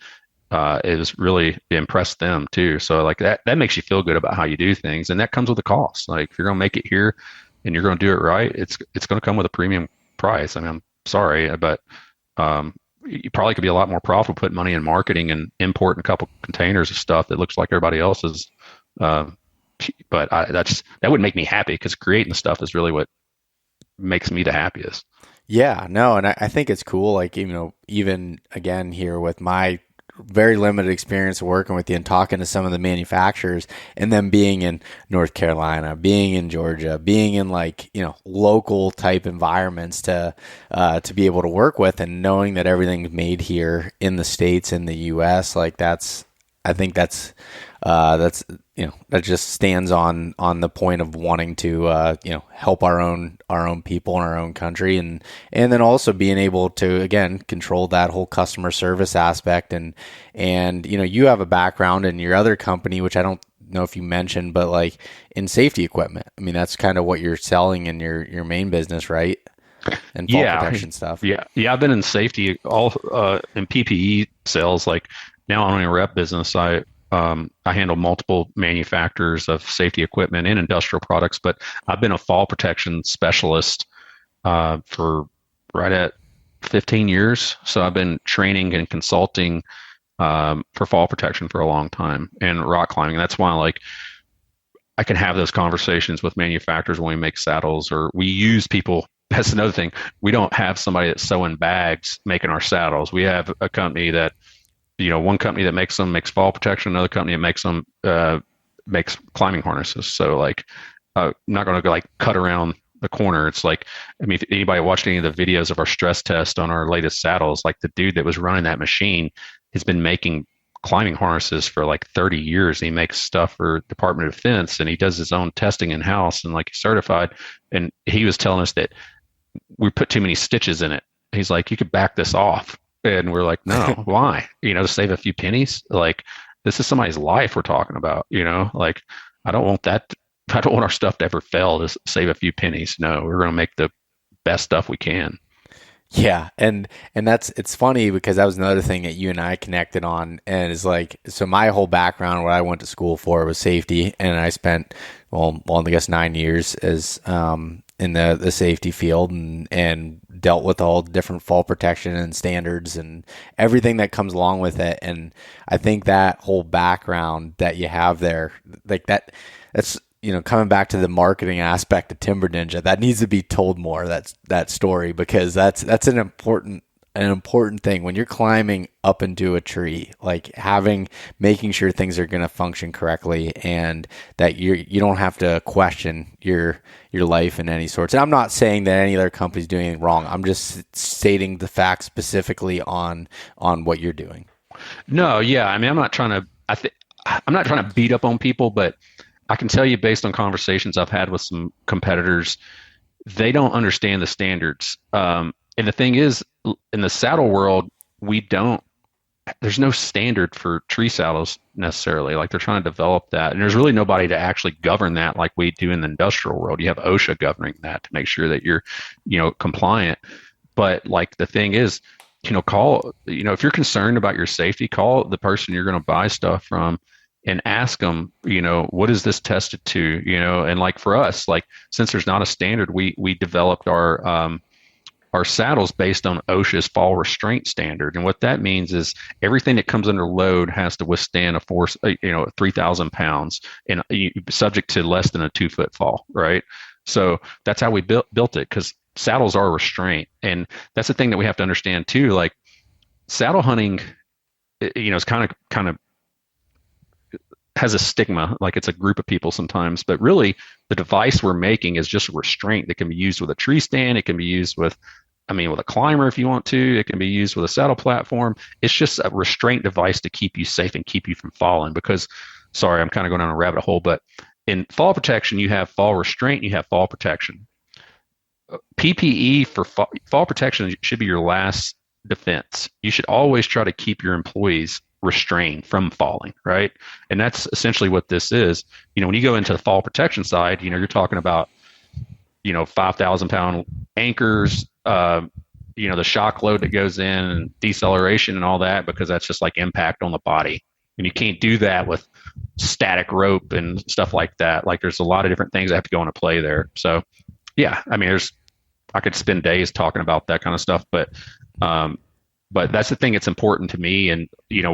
it was really impressed them too. So like that makes you feel good about how you do things, and that comes with a cost. Like, if you're going to make it here and you're going to do it right, it's going to come with a premium price. I mean, I'm sorry, but you probably could be a lot more profitable putting money in marketing and importing a couple containers of stuff that looks like everybody else's. But that would make me happy, because creating the stuff is really what makes me the happiest. Yeah, no, and I think it's cool. Like, even again here with my very limited experience working with you and talking to some of the manufacturers, and then being in North Carolina, being in Georgia, being in like, local type environments to be able to work with, and knowing that everything's made here in the States, in the US, like I think that's that just stands on the point of wanting to help our own people in our own country, and then also being able to, again, control that whole customer service aspect, and you have a background in your other company, which I don't know if you mentioned, but like in safety equipment. I mean, that's kind of what you're selling in your main business, right? And fall protection stuff. Yeah. I've been in safety, all in PPE sales. Like, now I'm in a rep business. I handle multiple manufacturers of safety equipment and industrial products, but I've been a fall protection specialist for right at 15 years. So I've been training and consulting for fall protection for a long time, and rock climbing. That's why, like, I can have those conversations with manufacturers when we make saddles, or we use people. That's another thing. We don't have somebody that's sewing bags making our saddles. We have a company that, one company that makes fall protection, another company that makes them, makes climbing harnesses. So like, I'm not going to go like cut around the corner. It's like, I mean, if anybody watched any of the videos of our stress test on our latest saddles, like the dude that was running that machine has been making climbing harnesses for like 30 years. He makes stuff for Department of Defense, and he does his own testing in house, and like, he's certified. And he was telling us that we put too many stitches in it. He's like, you could back this off. And we're like, no, why? To save a few pennies. Like, this is somebody's life we're talking about, like, I don't want that. I don't want our stuff to ever fail to save a few pennies. No, we're going to make the best stuff we can. Yeah. And it's funny, because that was another thing that you and I connected on. And it's like, so my whole background, what I went to school for, was safety. And I spent, I guess 9 years as, in the safety field, and dealt with all the different fall protection and standards and everything that comes along with it. And I think that whole background that you have there, like that's coming back to the marketing aspect of Timber Ninja, that needs to be told more. That story, because that's an important thing when you're climbing up into a tree, like making sure things are going to function correctly, and that you don't have to question your life in any sorts. And I'm not saying that any other company's doing anything wrong. I'm just stating the facts specifically on what you're doing. No, yeah. I mean, I'm not trying to beat up on people, but I can tell you, based on conversations I've had with some competitors, they don't understand the standards. And the thing is, in the saddle world, there's no standard for tree saddles necessarily. Like, they're trying to develop that, and there's really nobody to actually govern that like we do in the industrial world. You have OSHA governing that to make sure that you're, compliant. But like, the thing is, if you're concerned about your safety, call the person you're going to buy stuff from and ask them, what is this tested to, and like for us, like since there's not a standard, we developed our saddles based on OSHA's fall restraint standard. And what that means is everything that comes under load has to withstand a force, 3,000 pounds and subject to less than a 2-foot fall, right? So that's how we built it, because saddles are restraint. And that's the thing that we have to understand too. Like saddle hunting, is kind of has a stigma, like it's a group of people sometimes, but really the device we're making is just a restraint that can be used with a tree stand. It can be used with a climber if you want to. It can be used with a saddle platform. It's just a restraint device to keep you safe and keep you from falling. Because, sorry, I'm kind of going down a rabbit hole, but in fall protection, you have fall restraint, you have fall protection. PPE for fall protection should be your last defense. You should always try to keep your employees restrained from falling, right? And that's essentially what this is. When you go into the fall protection side, you're talking about 5,000 pound anchors, the shock load that goes in, and deceleration and all that, because that's just like impact on the body. And you can't do that with static rope and stuff like that. Like there's a lot of different things that have to go into play there. So yeah, I could spend days talking about that kind of stuff, but that's the thing that's important to me, and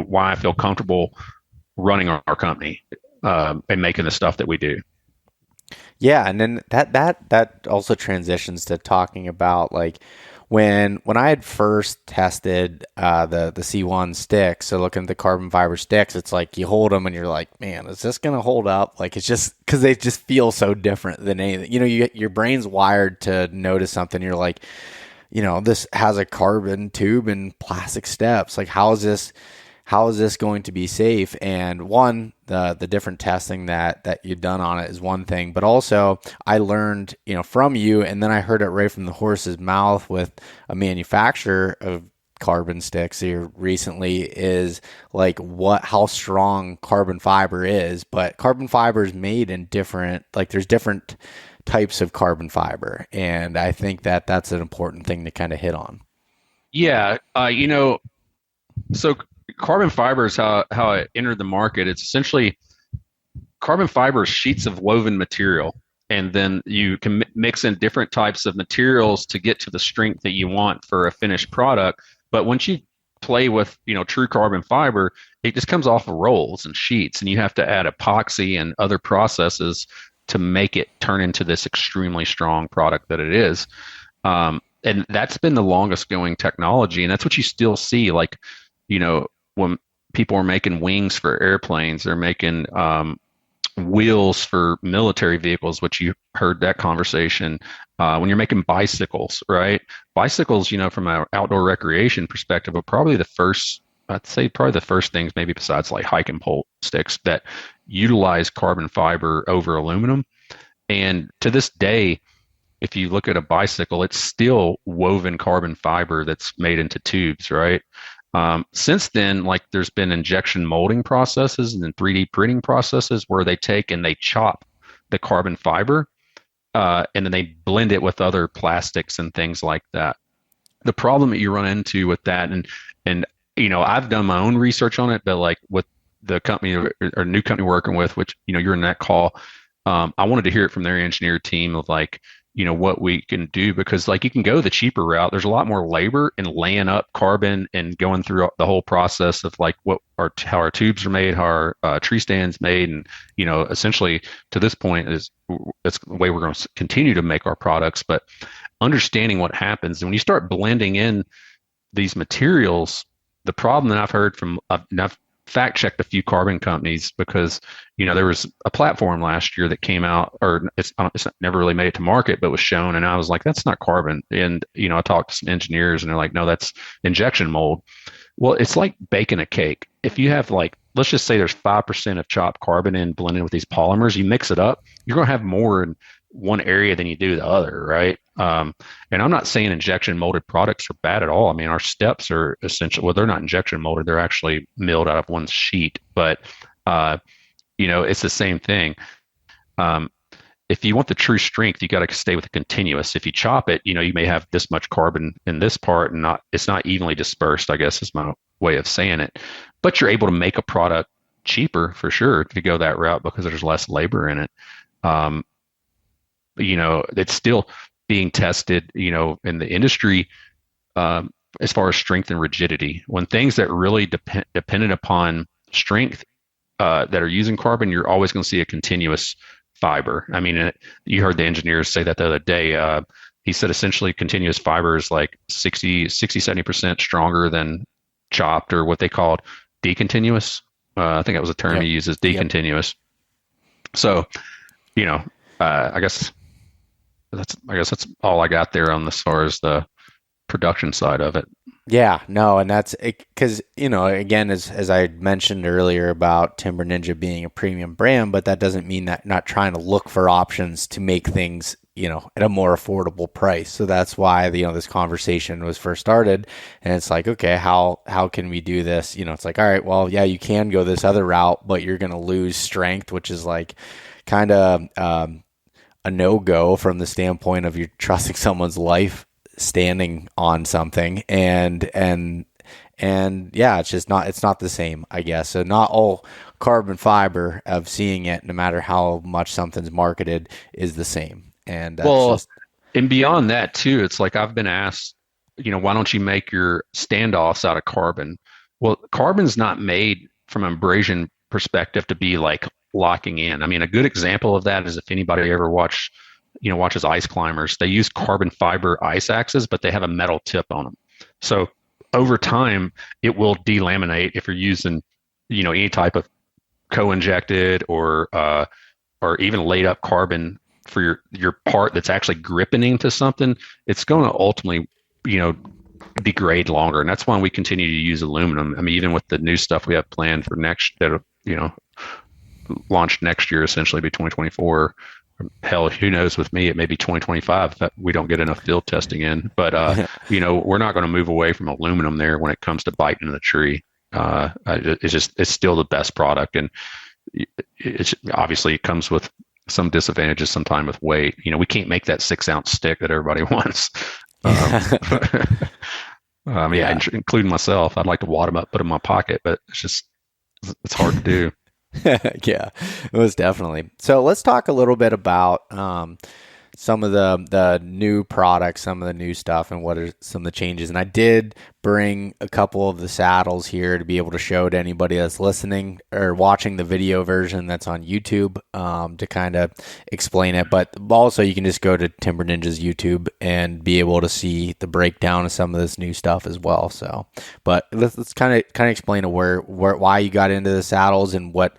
why I feel comfortable running our company and making the stuff that we do. Yeah, and then that also transitions to talking about like when I had first tested the C1 sticks. So looking at the carbon fiber sticks, it's like you hold them and you're like, man, is this gonna hold up? Like it's just because they just feel so different than anything. Your brain's wired to notice something. You're like, this has a carbon tube and plastic steps. Like how is this going to be safe? And one, the different testing that you've done on it is one thing, but also I learned, from you, and then I heard it right from the horse's mouth with a manufacturer of carbon sticks here recently, is like how strong carbon fiber is. But carbon fiber is made in there's different types of carbon fiber. And I think that's an important thing to kind of hit on. Yeah. So carbon fiber is how it entered the market. It's essentially carbon fiber is sheets of woven material, and then you can mix in different types of materials to get to the strength that you want for a finished product. But once you play with true carbon fiber, it just comes off of rolls and sheets, and you have to add epoxy and other processes to make it turn into this extremely strong product that it is. And that's been the longest going technology, and that's what you still see. Like when people are making wings for airplanes, they're making wheels for military vehicles, which you heard that conversation. When you're making bicycles, right? Bicycles, from an outdoor recreation perspective, are probably the first things, maybe besides like hiking pole sticks, that utilize carbon fiber over aluminum. And to this day, if you look at a bicycle, it's still woven carbon fiber that's made into tubes, right? Since then, like there's been injection molding processes and then 3D printing processes where they take and they chop the carbon fiber, and then they blend it with other plastics and things like that. The problem that you run into with that, and I've done my own research on it, but like with the company or new company we're working with, which you're in that call, I wanted to hear it from their engineer team of like, what we can do, because like you can go the cheaper route. There's a lot more labor in laying up carbon and going through the whole process of like how our tubes are made, how our tree stands made. And, essentially to this point that's the way we're going to continue to make our products. But understanding what happens when you start blending in these materials, the problem that I've heard from, and I've fact checked a few carbon companies, because there was a platform last year that came out, or it's never really made it to market, but was shown, and I was like, that's not carbon. And I talked to some engineers, and they're like, no, that's injection mold. Well, it's like baking a cake. If you have like, let's just say there's 5% of chopped carbon in blended with these polymers, you mix it up, you're going to have more in one area than you do the other, right? And I'm not saying injection molded products are bad at all. I mean, our steps are essentially, well, they're not injection molded, they're actually milled out of one sheet, but it's the same thing. If you want the true strength, you got to stay with the continuous. If you chop it, you may have this much carbon in this part and it's not evenly dispersed, I guess is my way of saying it. But you're able to make a product cheaper for sure to go that route because there's less labor in it. Um, it's still being tested, in the industry, as far as strength and rigidity. When things that really dependent upon strength, that are using carbon, you're always going to see a continuous fiber. I mean, you heard the engineers say that the other day. He said essentially continuous fiber is like 70% stronger than chopped, or what they called decontinuous. I think that was a term he uses, decontinuous. Yep. So, I guess that's all I got there on as far as the production side of it. Yeah, no, and that's because, again, as I mentioned earlier about Timber Ninja being a premium brand, but that doesn't mean that not trying to look for options to make things, at a more affordable price. So that's why, this conversation was first started. And it's like, okay, how can we do this? It's like, all right, well, yeah, you can go this other route, but you're going to lose strength, which is like kind of a no-go from the standpoint of you're trusting someone's life standing on something, and yeah, it's not the same, I guess. So not all carbon fiber of seeing it, no matter how much something's marketed, is the same. And and beyond that too, it's like I've been asked, why don't you make your standoffs out of carbon? Well, carbon's not made from an abrasion perspective to be like locking in. I mean, a good example of that is if anybody ever watches ice climbers, they use carbon fiber ice axes, but they have a metal tip on them. So over time, it will delaminate if you're using, any type of co-injected or even laid up carbon for your part that's actually gripping into something. It's going to ultimately, degrade longer. And that's why we continue to use aluminum. I mean, even with the new stuff we have planned for launched next year, essentially be 2024. Hell, who knows, with me, it may be 2025 if we don't get enough field testing in. But, we're not going to move away from aluminum there when it comes to biting in the tree. It's still the best product. And it's obviously it comes with some disadvantages sometime with weight. We can't make that 6-ounce stick that everybody wants. Including myself. I'd like to wad them up, put them in my pocket, but it's hard to do. Yeah, most definitely. So let's talk a little bit about some of the new products, some of the new stuff, and what are some of the changes. And I did bring a couple of the saddles here to be able to show to anybody that's listening or watching the video version that's on YouTube, to kind of explain it. But also you can just go to Timber Ninja's YouTube and be able to see the breakdown of some of this new stuff as well. So, but let's kind of explain why you got into the saddles and what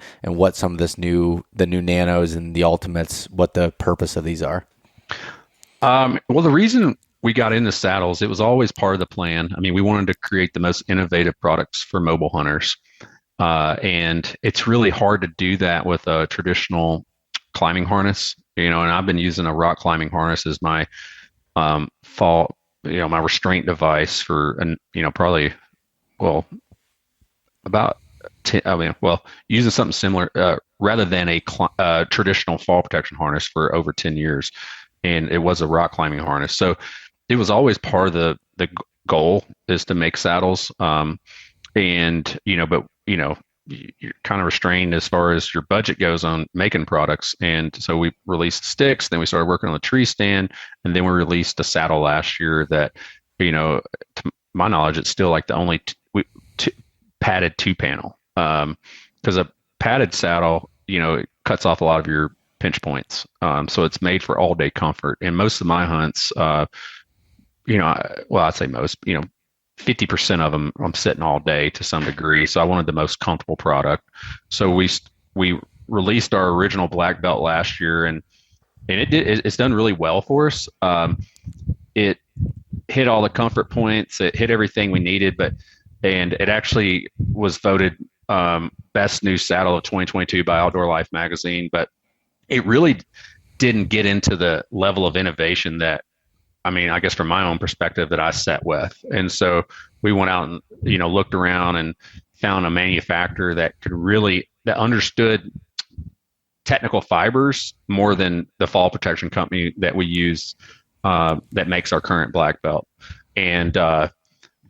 some of the new Nanos and the Ultimates, what the purpose of these are. Well, the reason we got into saddles, it was always part of the plan. I mean, we wanted to create the most innovative products for mobile hunters. And it's really hard to do that with a traditional climbing harness, and I've been using a rock climbing harness as my my restraint device for, probably, about 10, using something similar, rather than a traditional fall protection harness for over 10 years. And it was a rock climbing harness. So it was always part of the goal is to make saddles. But you're kind of restrained as far as your budget goes on making products. And so we released sticks, then we started working on the tree stand, and then we released a saddle last year that, to my knowledge, it's still like the only padded 2-panel. Because a padded saddle, it cuts off a lot of your pinch points. So it's made for all day comfort. And most of my hunts, I'd say most, 50% of them I'm sitting all day to some degree. So I wanted the most comfortable product. So we released our original black belt last year, and it's done really well for us. It hit all the comfort points. It hit everything we needed, and it actually was voted best new saddle of 2022 by Outdoor Life magazine. But it really didn't get into the level of innovation that, I guess from my own perspective, that I set with. And so we went out and, looked around and found a manufacturer that understood technical fibers more than the fall protection company that we use, that makes our current black belt. And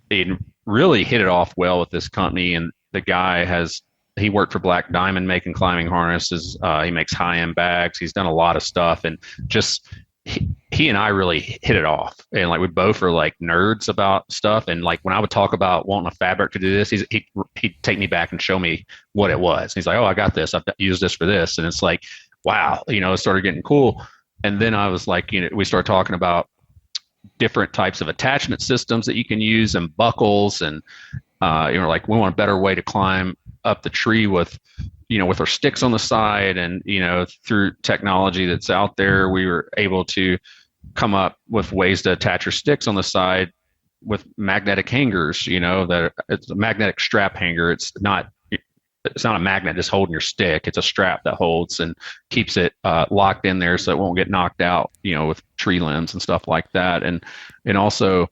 it really hit it off well with this company. And the guy has he worked for Black Diamond making climbing harnesses. He makes high-end bags. He's done a lot of stuff, and just he and I really hit it off. And like we both are like nerds about stuff. And like when I would talk about wanting a fabric to do this, he'd take me back and show me what it was. He's like, "Oh, I got this. I've used this for this." And it's like, wow, it started getting cool. And then I was like, we started talking about different types of attachment systems that you can use and buckles, and like we want a better way to climb up the tree with our sticks on the side. And through technology that's out there, we were able to come up with ways to attach your sticks on the side with magnetic hangers. That it's a magnetic strap hanger. It's not a magnet just holding your stick. It's a strap that holds and keeps it locked in there so it won't get knocked out, with tree limbs and stuff like that. And also,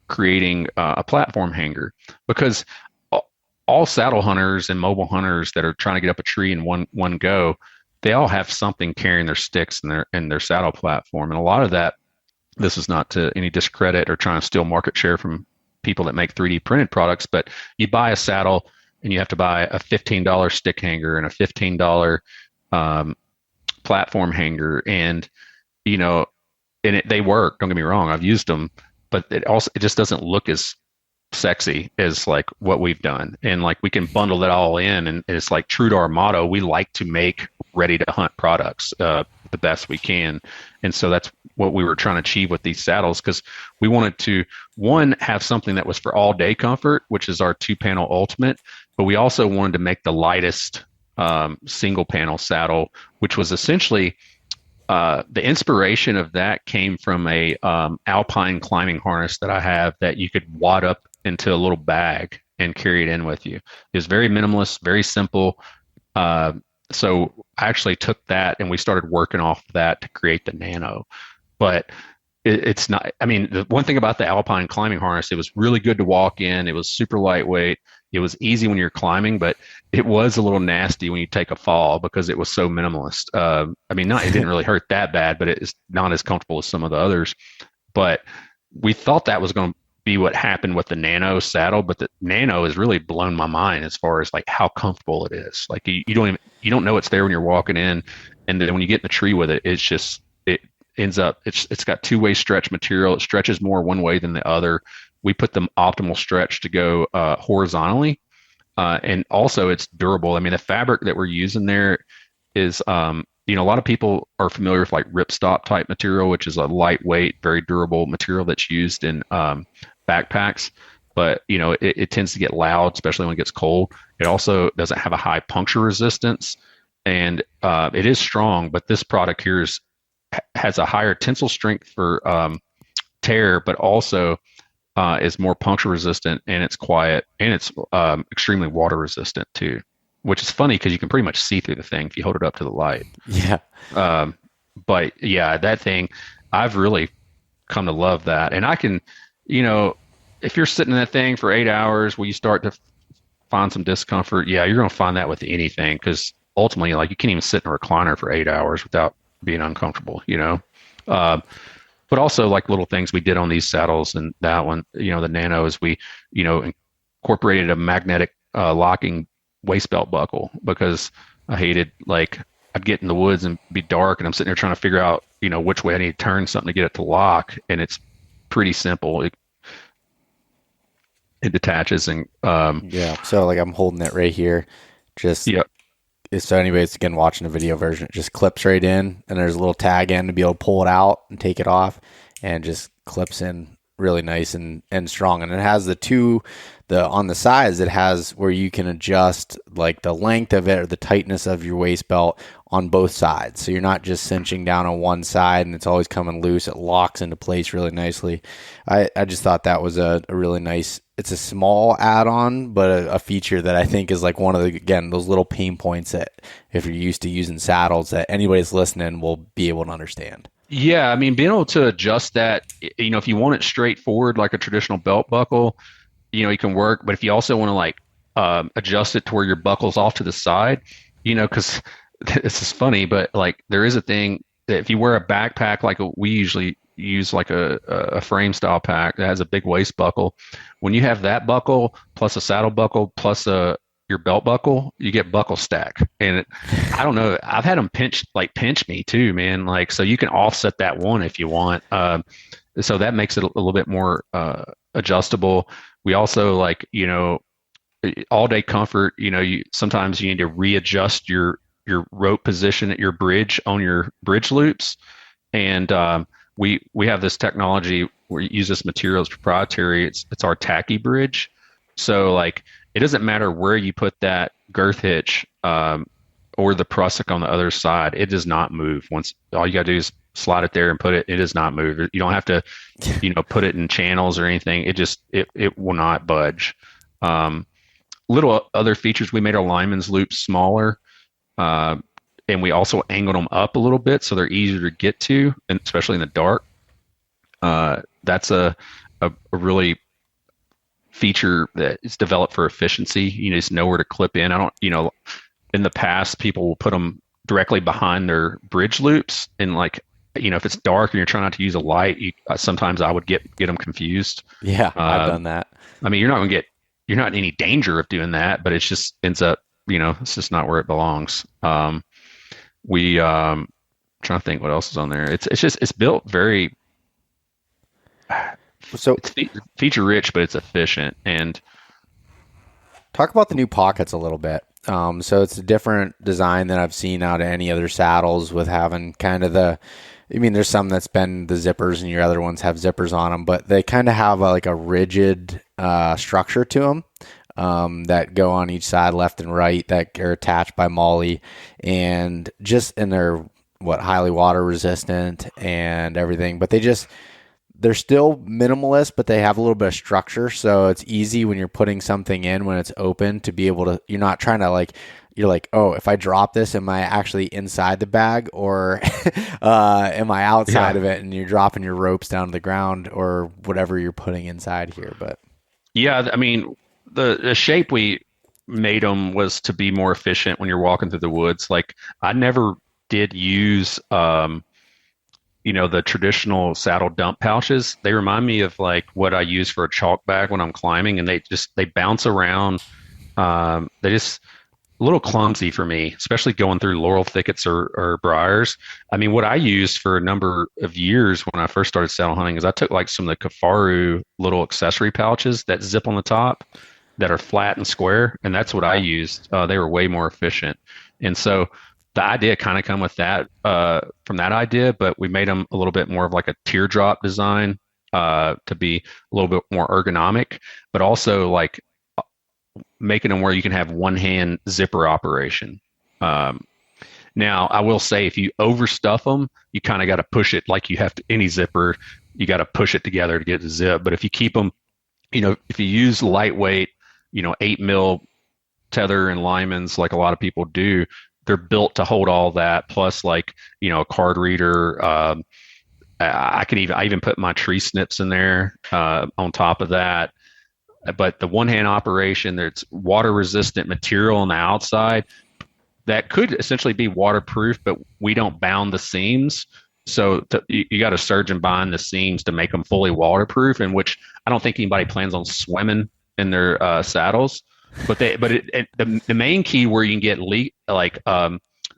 creating a platform hanger, because all saddle hunters and mobile hunters that are trying to get up a tree in one go, they all have something carrying their sticks and their saddle platform. And a lot of that, this is not to any discredit or trying to steal market share from people that make 3D printed products, but you buy a saddle and you have to buy a $15 stick hanger and a $15 platform hanger, and they work. Don't get me wrong, I've used them, but it just doesn't look as sexy as like what we've done. And like we can bundle it all in, and it's like true to our motto. We like to make ready to hunt products the best we can, and so that's what we were trying to achieve with these saddles, because we wanted to, one, have something that was for all day comfort, which is our 2-panel ultimate, but we also wanted to make the lightest single panel saddle, which was essentially the inspiration of that came from a alpine climbing harness that I have that you could wad up into a little bag and carry it in with you. It was very minimalist, very simple. So I actually took that and we started working off that to create the Nano. But it's not, I mean, the one thing about the alpine climbing harness, it was really good to walk in. It was super lightweight. It was easy when you're climbing, but it was a little nasty when you take a fall because it was so minimalist. I mean, it didn't really hurt that bad, but it's not as comfortable as some of the others. But we thought that was going to be what happened with the Nano saddle, but the Nano has really blown my mind as far as like how comfortable it is. Like you don't know it's there when you're walking in, and then when you get in the tree with it, it ends up it's got two-way stretch material. It stretches more one way than the other. We put the optimal stretch to go horizontally, and also it's durable. I mean, the fabric that we're using there is a lot of people are familiar with like ripstop type material, which is a lightweight, very durable material that's used in backpacks, but it tends to get loud, especially when it gets cold. It also doesn't have a high puncture resistance, and it is strong, but this product here has a higher tensile strength for tear, but also is more puncture resistant, and it's quiet, and it's extremely water resistant too, which is funny because you can pretty much see through the thing if you hold it up to the light. Yeah. But yeah, that thing, I've really come to love that. And I can, if you're sitting in that thing for 8 hours, will you start to find some discomfort? Yeah, you're going to find that with anything, because ultimately, like, you can't even sit in a recliner for 8 hours without being uncomfortable, but also like little things we did on these saddles, and that one, the Nano, is we, incorporated a magnetic locking waist belt buckle, because I hated, like, I'd get in the woods and be dark, and I'm sitting there trying to figure out, which way I need to turn something to get it to lock. And it's pretty simple. It detaches, and yeah. So like I'm holding it right here. Just yep. So anyways, again, watching the video version, it just clips right in, and there's a little tag in to be able to pull it out and take it off, and just clips in really nice and strong. And it has on the sides, it has where you can adjust like the length of it or the tightness of your waist belt on both sides. So you're not just cinching down on one side and it's always coming loose. It locks into place really nicely. I just thought that was a really nice, it's a small add-on, but a feature that I think is like one of those little pain points that if you're used to using saddles, that anybody's listening will be able to understand. Yeah, I mean, being able to adjust that, if you want it straightforward like a traditional belt buckle, you can work. But if you also want to like adjust it to where your buckle's off to the side, because this is funny, but like there is a thing that if you wear a backpack, like we usually use like a frame style pack that has a big waist buckle, when you have that buckle plus a saddle buckle plus a your belt buckle, you get buckle stack. And I don't know, I've had them pinch me too, man. Like, so you can offset that one if you want. So that makes it a little bit more adjustable. We also like, all day comfort, sometimes you need to readjust your rope position at your bridge on your bridge loops. And we have this technology where you use this material, it's proprietary. It's our tacky bridge. So like, it doesn't matter where you put that girth hitch or the prusik on the other side. It does not move. Once all you got to do is slide it there and put it. It does not move. You don't have to, put it in channels or anything. It will not budge. Little other features. We made our lineman's loops smaller, and we also angled them up a little bit so they're easier to get to, and especially in the dark. That's a really feature that is developed for efficiency. You just know where to clip in. In the past, people will put them directly behind their bridge loops, and like, if it's dark and you're trying not to use a light, sometimes I would get them confused. Yeah, I've done that. I mean, you're not in any danger of doing that, but it just ends up, it's just not where it belongs. Trying to think what else is on there. It's built very, so it's feature rich, but it's efficient. And talk about the new pockets a little bit. So it's a different design than I've seen out of any other saddles, with having kind of there's some that's been the zippers and your other ones have zippers on them, but they kind of have a rigid structure to them that go on each side, left and right, that are attached by molly, and they're highly water resistant and everything, but they're still minimalist, but they have a little bit of structure. So it's easy when you're putting something in, when it's open, to be able to, you're not trying to you're like, oh, if I drop this, am I actually inside the bag or am I outside of it? And you're dropping your ropes down to the ground or whatever you're putting inside here. But yeah, I mean, the shape we made them was to be more efficient when you're walking through the woods. Like, I never did use, the traditional saddle dump pouches. They remind me of like what I use for a chalk bag when I'm climbing, and they bounce around. They just a little clumsy for me, especially going through laurel thickets or briars. I mean, what I used for a number of years when I first started saddle hunting is I took like some of the Kafaru little accessory pouches that zip on the top that are flat and square, and that's what I used. They were way more efficient. And so the idea kind of come with that from that idea, but we made them a little bit more of like a teardrop design to be a little bit more ergonomic, but also like making them where you can have one hand zipper operation. Now, I will say, if you overstuff them, you kind of got to push it like you have to any zipper. You got to push it together to get the zip. But if you keep them, if you use lightweight, 8 mil tether and lineman's like a lot of people do, they're built to hold all that. Plus, like, a card reader. I even put my tree snips in there on top of that. But the one hand operation, there's water resistant material on the outside that could essentially be waterproof, but we don't bound the seams. So you got to surge and bind the seams to make them fully waterproof, in which I don't think anybody plans on swimming in their saddles. But the main key where you can get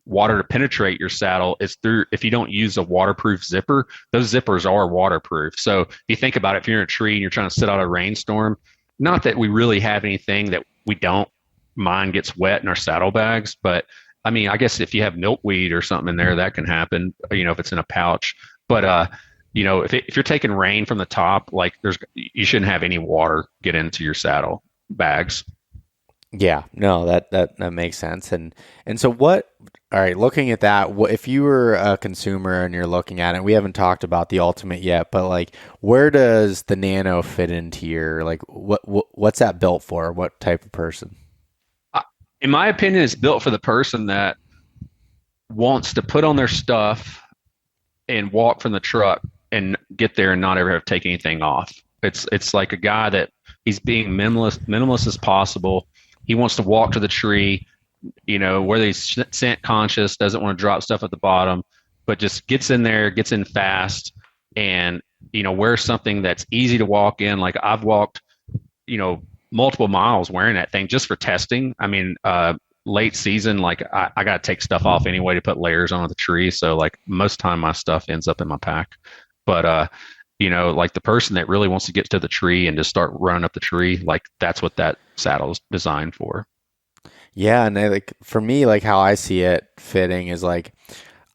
water to penetrate your saddle is through, if you don't use a waterproof zipper. Those zippers are waterproof. So if you think about it, if you're in a tree and you're trying to sit out a rainstorm, not that we really have anything that we don't mind gets wet in our saddlebags, but I mean, I guess if you have milkweed or something in there, that can happen, if it's in a pouch. But, if you're taking rain from the top, like you shouldn't have any water get into your saddle bags. Yeah, no, that makes sense. And so all right, looking at that, if you were a consumer and you're looking at it, we haven't talked about the Ultimate yet, but like, where does the Nano fit into your, like, what's that built for? What type of person? In my opinion, it's built for the person that wants to put on their stuff and walk from the truck and get there and not ever have to take anything off. It's like a guy that he's being minimalist as possible. He wants to walk to the tree, whether he's scent conscious, doesn't want to drop stuff at the bottom, but just gets in there, gets in fast, and, wears something that's easy to walk in. Like, I've walked, multiple miles wearing that thing just for testing. I mean, late season, like I got to take stuff off anyway to put layers on the tree. So like most time my stuff ends up in my pack. But like the person that really wants to get to the tree and just start running up the tree, like that's what that saddle is designed for. Yeah, and like for me, like how I see it fitting is like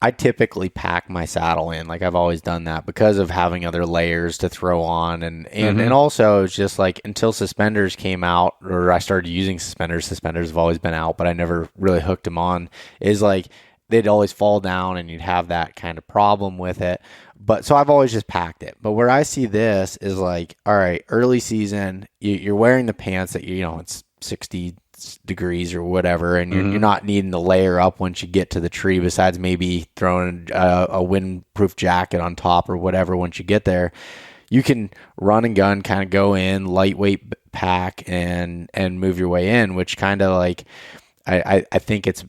I typically pack my saddle in. Like I've always done that because of having other layers to throw on, and also it's just like until suspenders came out, or I started using suspenders. Suspenders have always been out, but I never really hooked them on. Is like they'd always fall down, and you'd have that kind of problem with it. But so I've always just packed it. But where I see this is like, all right, early season, you're wearing the pants that it's 60 degrees or whatever, and you're not needing to layer up once you get to the tree, besides maybe throwing a windproof jacket on top or whatever. Once you get there, you can run and gun, kind of go in, lightweight pack, and move your way in, which kind of like I think it's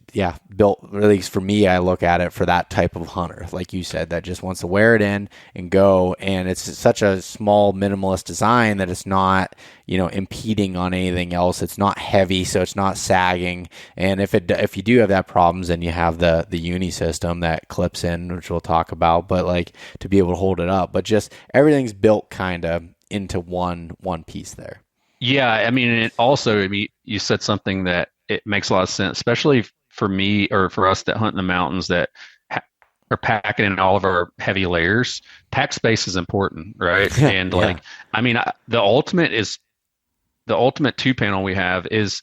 built, at least for me, I look at it for that type of hunter, like you said, that just wants to wear it in and go. And it's such a small minimalist design that it's not impeding on anything else. It's not heavy, so it's not sagging. And if you do have that problems, then you have the Uni system that clips in, which we'll talk about, but like to be able to hold it up. But just everything's built kind of into one piece there. Yeah, I mean, you said something that it makes a lot of sense, especially for me or for us that hunt in the mountains that are packing in all of our heavy layers. Pack space is important, right? And the ultimate 2-panel we have is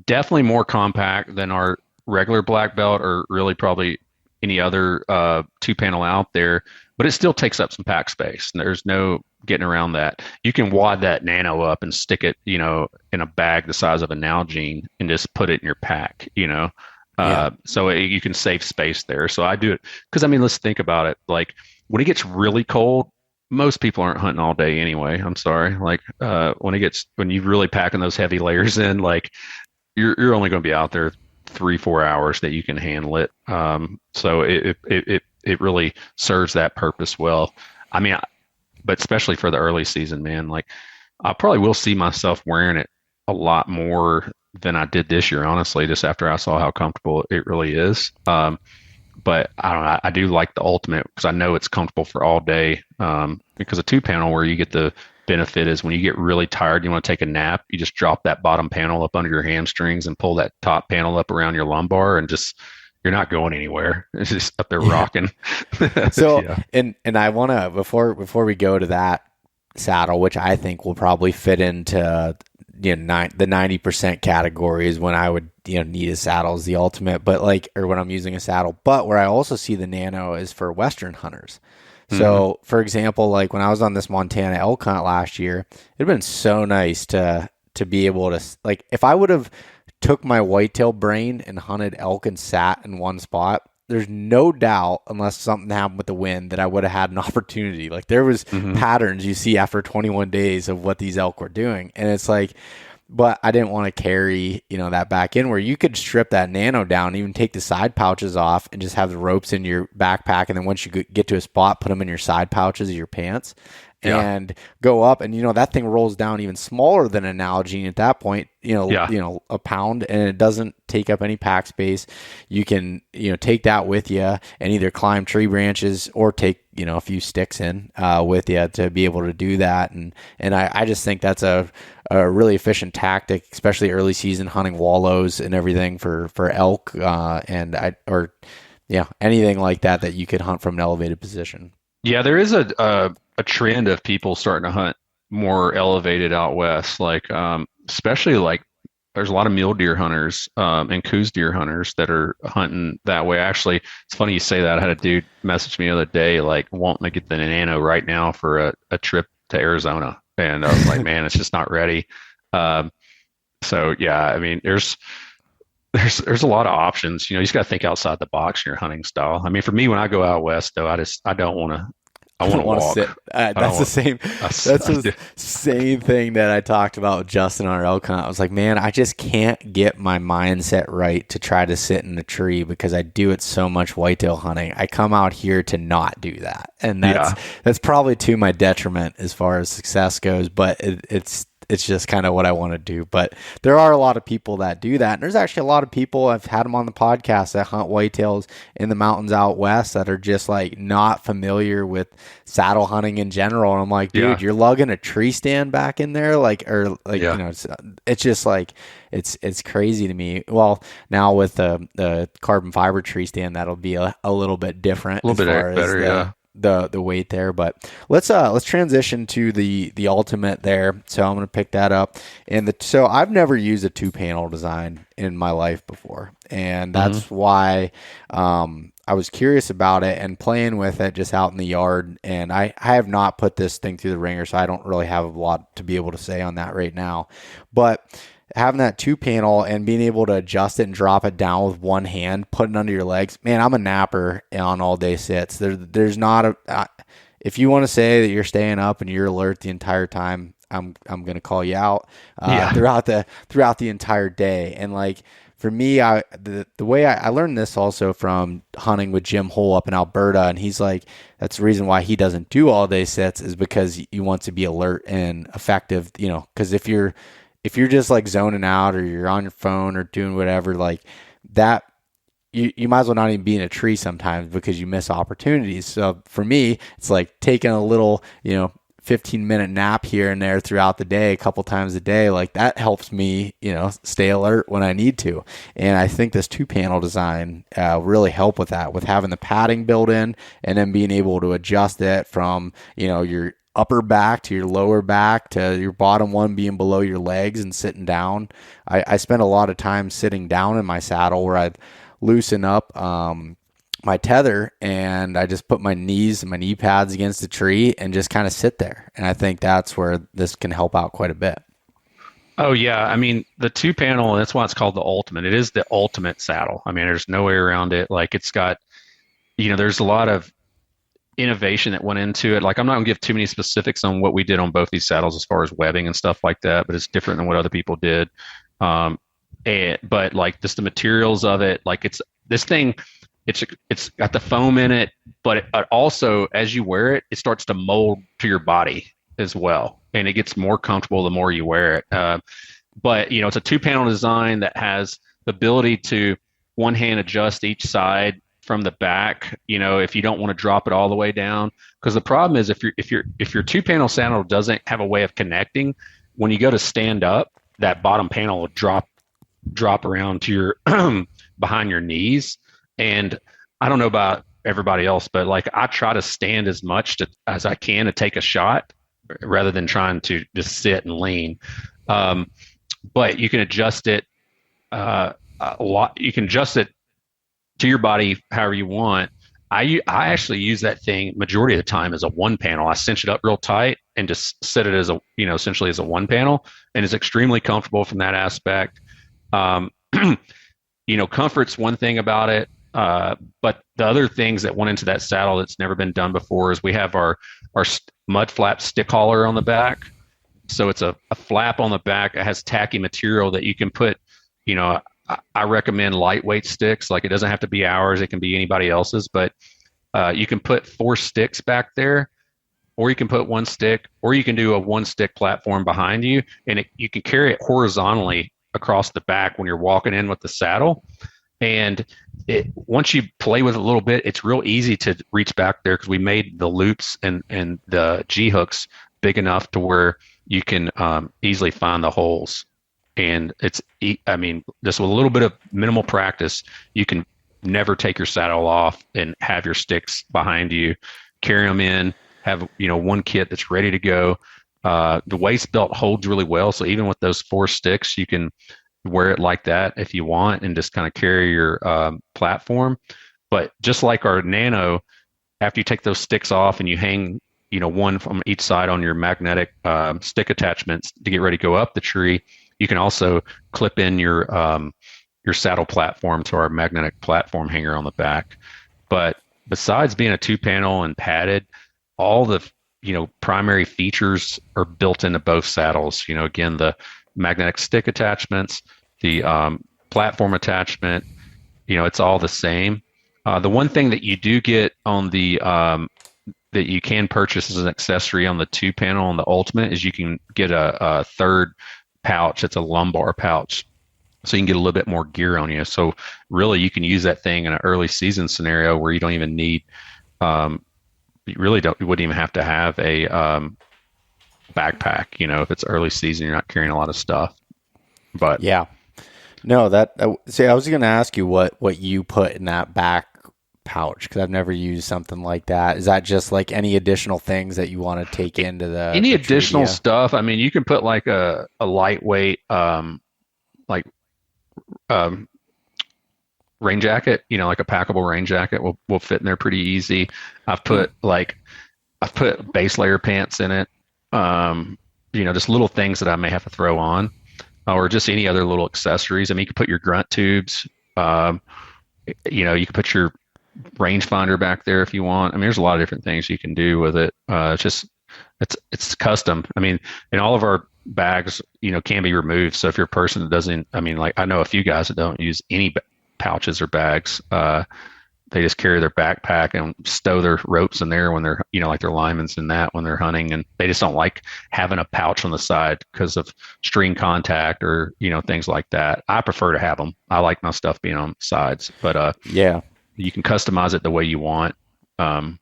definitely more compact than our regular black belt, or really probably any other 2-panel out there, but it still takes up some pack space. There's no getting around that. You can wad that Nano up and stick it, in a bag the size of a Nalgene and just put it in your pack, so you can save space there. So I do it because, let's think about it. Like when it gets really cold, most people aren't hunting all day anyway. I'm sorry. Like when you really packing those heavy layers in, like you're only going to be out there 3-4 hours that you can handle it. So it really serves that purpose well. But especially for the early season, man, like I probably will see myself wearing it a lot more than I did this year, honestly, just after I saw how comfortable it really is. But I don't know, I do like the Ultimate because I know it's comfortable for all day. Because a 2-panel where you get the benefit is when you get really tired, you want to take a nap, you just drop that bottom panel up under your hamstrings and pull that top panel up around your lumbar, and just you're not going anywhere. It's just up there rocking. So, and I want to, before we go to that saddle, which I think will probably fit into the 90% category is when I would need a saddle is the Ultimate, but or when I'm using a saddle. But where I also see the Nano is for Western hunters. So, for example, like when I was on this Montana elk hunt last year, it'd been so nice to be able to, like, if I would have took my whitetail brain and hunted elk and sat in one spot, there's no doubt, unless something happened with the wind, that I would have had an opportunity. Like there was patterns you see after 21 days of what these elk were doing. And it's like, but I didn't want to carry, that back in, where you could strip that Nano down, even take the side pouches off and just have the ropes in your backpack. And then once you get to a spot, put them in your side pouches of your pants and go up. And, that thing rolls down even smaller than an Nalgene at that point, a pound, and it doesn't take up any pack space. You can, take that with you and either climb tree branches or take, a few sticks in with you to be able to do that. And I just think that's a really efficient tactic, especially early season hunting wallows and everything for elk anything like that you could hunt from an elevated position. Yeah, there is a trend of people starting to hunt more elevated out west, like especially like there's a lot of mule deer hunters and coos deer hunters that are hunting that way. Actually, it's funny you say that. I had a dude message me the other day, like wanting to get the Nano right now for a trip to Arizona, and I was like, man, it's just not ready. So yeah, there's a lot of options. You just got to think outside the box in your hunting style. For me, when I go out west, though, I don't want to. I want to sit. That's the same. That's the same thing that I talked about with Justin on our elk hunt. I was like, man, I just can't get my mindset right to try to sit in a tree because I do it so much whitetail hunting. I come out here to not do that, and that's probably to my detriment as far as success goes. But it's it's just kind of what I want to do. But there are a lot of people that do that. And there's actually a lot of people, I've had them on the podcast, that hunt whitetails in the mountains out west that are just like not familiar with saddle hunting in general. And I'm like, dude, you're lugging a tree stand back in there, it's just like it's crazy to me. Well, now with the carbon fiber tree stand, that'll be a little bit different, a little bit better, the weight there. But let's transition to the ultimate there. So I'm going to pick that up. So I've never used a 2-panel design in my life before, and that's why I was curious about it and playing with it just out in the yard. And I have not put this thing through the ringer, so I don't really have a lot to be able to say on that right now. But having that 2-panel and being able to adjust it and drop it down with one hand, putting it under your legs, man, I'm a napper on all day sits. There's not if you want to say that you're staying up and you're alert the entire time, I'm going to call you out throughout the entire day. And like, for me, the way I learned this also from hunting with Jim Hole up in Alberta, and he's like, that's the reason why he doesn't do all day sits, is because you want to be alert and effective, because if you're just like zoning out or you're on your phone or doing whatever like that, you might as well not even be in a tree sometimes because you miss opportunities. So for me, it's like taking a little, 15-minute nap here and there throughout the day, a couple times a day, like that helps me, stay alert when I need to. And I think this 2-panel design really help with that, with having the padding built in and then being able to adjust it from, your upper back to your lower back to your bottom one being below your legs and sitting down. I spend a lot of time sitting down in my saddle where I'd loosen up my tether and I just put my knees and my knee pads against the tree and just kind of sit there. And I think that's where this can help out quite a bit. Oh yeah. I mean, the 2-panel, that's why it's called the ultimate. It is the ultimate saddle. I mean, there's no way around it. Like it's got, there's a lot of innovation that went into it. Like I'm not gonna give too many specifics on what we did on both these saddles as far as webbing and stuff like that, but it's different than what other people did. But like just the materials of it, like it's got the foam in it, but it also, as you wear it, it starts to mold to your body as well. And it gets more comfortable the more you wear it. But, it's a 2-panel design that has the ability to one hand adjust each side from the back, if you don't want to drop it all the way down. Because the problem is if your 2-panel saddle doesn't have a way of connecting, when you go to stand up, that bottom panel will drop around to your behind your knees. And I don't know about everybody else, but like I try to stand as much as I can to take a shot rather than trying to just sit and lean. But you can adjust it a lot. You can adjust it to your body however you want. I actually use that thing majority of the time as a 1-panel. I cinch it up real tight and just set it as essentially as a 1-panel, and it's extremely comfortable from that aspect. Comfort's one thing about it. But the other things that went into that saddle that's never been done before is we have our mud flap stick hauler on the back. So it's a flap on the back. It has tacky material that you can put, I recommend lightweight sticks. Like it doesn't have to be ours. It can be anybody else's, but you can put 4 sticks back there, or you can put 1 stick, or you can do a 1-stick platform behind you, and you can carry it horizontally across the back when you're walking in with the saddle. And once you play with it a little bit, it's real easy to reach back there because we made the loops and the G hooks big enough to where you can easily find the holes. And just with a little bit of minimal practice, you can never take your saddle off and have your sticks behind you, carry them in, have, one kit that's ready to go. The waist belt holds really well. So even with those 4 sticks, you can wear it like that if you want and just kind of carry your platform. But just like our Nano, after you take those sticks off and you hang, one from each side on your magnetic stick attachments to get ready to go up the tree, you can also clip in your saddle platform to our magnetic platform hanger on the back. But besides being a 2-panel and padded, all the primary features are built into both saddles. Again, the magnetic stick attachments, the platform attachment, it's all the same. The one thing that you do get on the that you can purchase as an accessory on the 2-panel on the Ultimate is you can get a third pouch. It's a lumbar pouch. So you can get a little bit more gear on you. So really you can use that thing in an early season scenario where you don't even need, you wouldn't even have to have a backpack, if it's early season, you're not carrying a lot of stuff. But yeah, no, see, I was going to ask you what you put in that back pouch, because I've never used something like that. Is that just like any additional things that you want to take into the additional stuff? I mean, you can put like a lightweight, like rain jacket, like a packable rain jacket will fit in there pretty easy. I've put base layer pants in it. Just little things that I may have to throw on, or just any other little accessories. I mean, you can put your grunt tubes, you can put your rangefinder back there if you want. I mean, there's a lot of different things you can do with it. It's custom. I mean, and all of our bags, can be removed. So if you're a person that doesn't, I mean, like I know a few guys that don't use any pouches or bags. They just carry their backpack and stow their ropes in there when they're, like their linemen's in that when they're hunting, and they just don't like having a pouch on the side because of string contact or, things like that. I prefer to have them. I like my stuff being on the sides, but yeah, you can customize it the way you want. Yeah.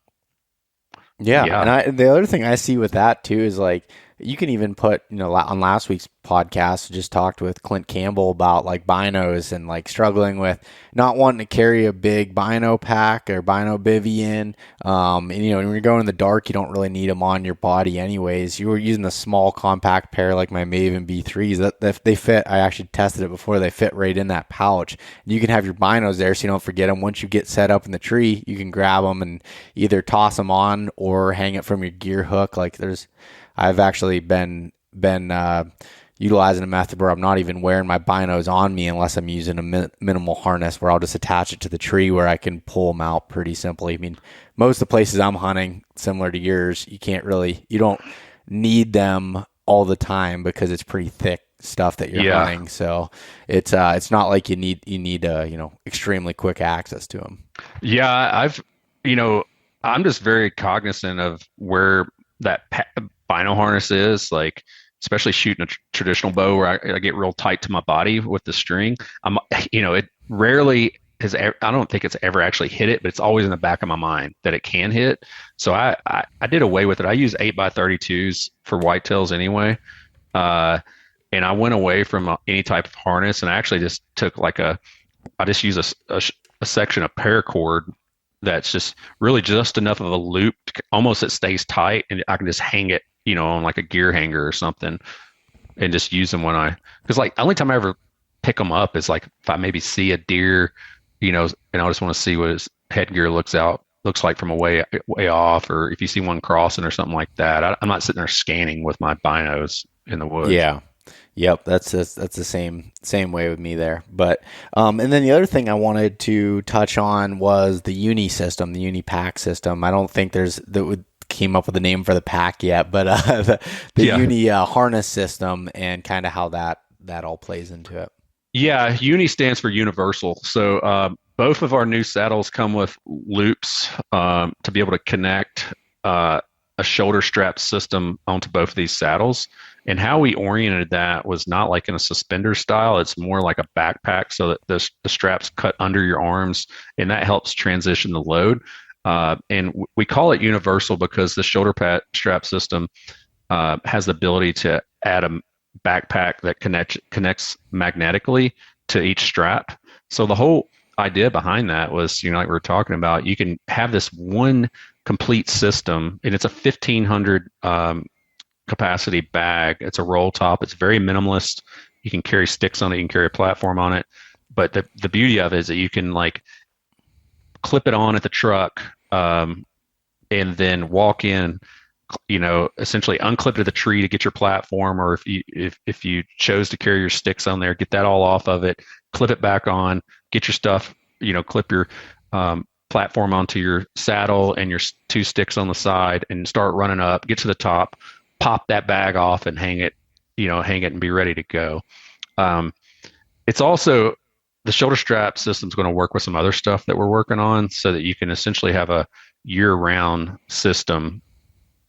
And the other thing I see with that too is like, you can even put, on last week's podcast, just talked with Clint Campbell about like binos and like struggling with not wanting to carry a big bino pack or bino bivy in. And, when you're going in the dark, you don't really need them on your body anyways. You were using the small compact pair like my Maven B3s that they fit. I actually tested it before. They fit right in that pouch. You can have your binos there so you don't forget them. Once you get set up in the tree, you can grab them and either toss them on or hang it from your gear hook. Like I've actually been utilizing a method where I'm not even wearing my binos on me unless I'm using a minimal harness, where I'll just attach it to the tree where I can pull them out pretty simply. I mean, most of the places I'm hunting, similar to yours, you don't need them all the time because it's pretty thick stuff that you're hunting. So it's not like you need extremely quick access to them. Yeah, I'm just very cognizant of where that bino harness is, like especially shooting a traditional bow where I get real tight to my body with the string. It rarely has. I don't think it's ever actually hit it, but it's always in the back of my mind that it can hit. So I did away with it. I use 8x32s for whitetails anyway, and I went away from any type of harness, and I actually just took I just use a section of paracord that's just really just enough of a loop, almost it stays tight, and I can just hang it, on like a gear hanger or something, and just use them because like the only time I ever pick them up is like if I maybe see a deer, and I just want to see what his headgear looks like from a way off, or if you see one crossing or something like that. I'm not sitting there scanning with my binos in the woods. Yeah. Yep, that's the same way with me there. But and then the other thing I wanted to touch on was the Uni system, the Uni Pack system. I don't think came up with a name for the pack yet, but the Uni harness system and kind of how that all plays into it. Yeah, Uni stands for universal. So both of our new saddles come with loops to be able to connect a shoulder strap system onto both of these saddles. And how we oriented that was not like in a suspender style. It's more like a backpack so that the straps cut under your arms, and that helps transition the load. And we call it universal because the shoulder strap system has the ability to add a backpack that connects magnetically to each strap. So the whole idea behind that was, like we were talking about, you can have this one complete system, and it's a 1,500 capacity bag. It's a roll top. It's very minimalist. You can carry sticks on it. You can carry a platform on it. But the beauty of it is that you can like clip it on at the truck and then walk in, essentially unclip it at the tree to get your platform, or if you chose to carry your sticks on there, get that all off of it, clip it back on, get your stuff, clip your platform onto your saddle and your 2 sticks on the side, and start running up, get to the top, pop that bag off and hang it and be ready to go. It's also, the shoulder strap system is going to work with some other stuff that we're working on so that you can essentially have year-round system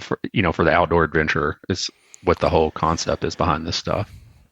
for for the outdoor adventurer is what the whole concept is behind this stuff.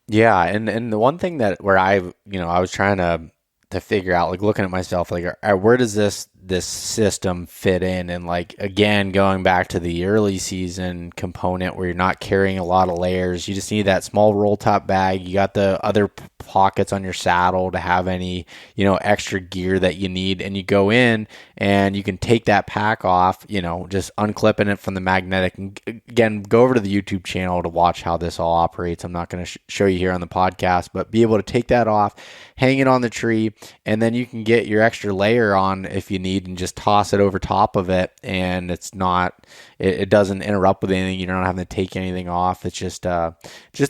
Yeah, and the one thing that where I was trying to figure out, like looking at myself, like where does this system fit in? And like again, going back to the early season component where you're not carrying a lot of layers, you just need that small roll top bag. You got the other pockets on your saddle to have any extra gear that you need, and you go in and you can take that pack off, just unclipping it from the magnetic. And again, go over to the YouTube channel to watch how this all operates. I'm not going to show you here on the podcast, but be able to take that off, hang it on the tree, and then you can get your extra layer on if you need and just toss it over top of it. And it doesn't interrupt with anything. You're not having to take anything off. It's just a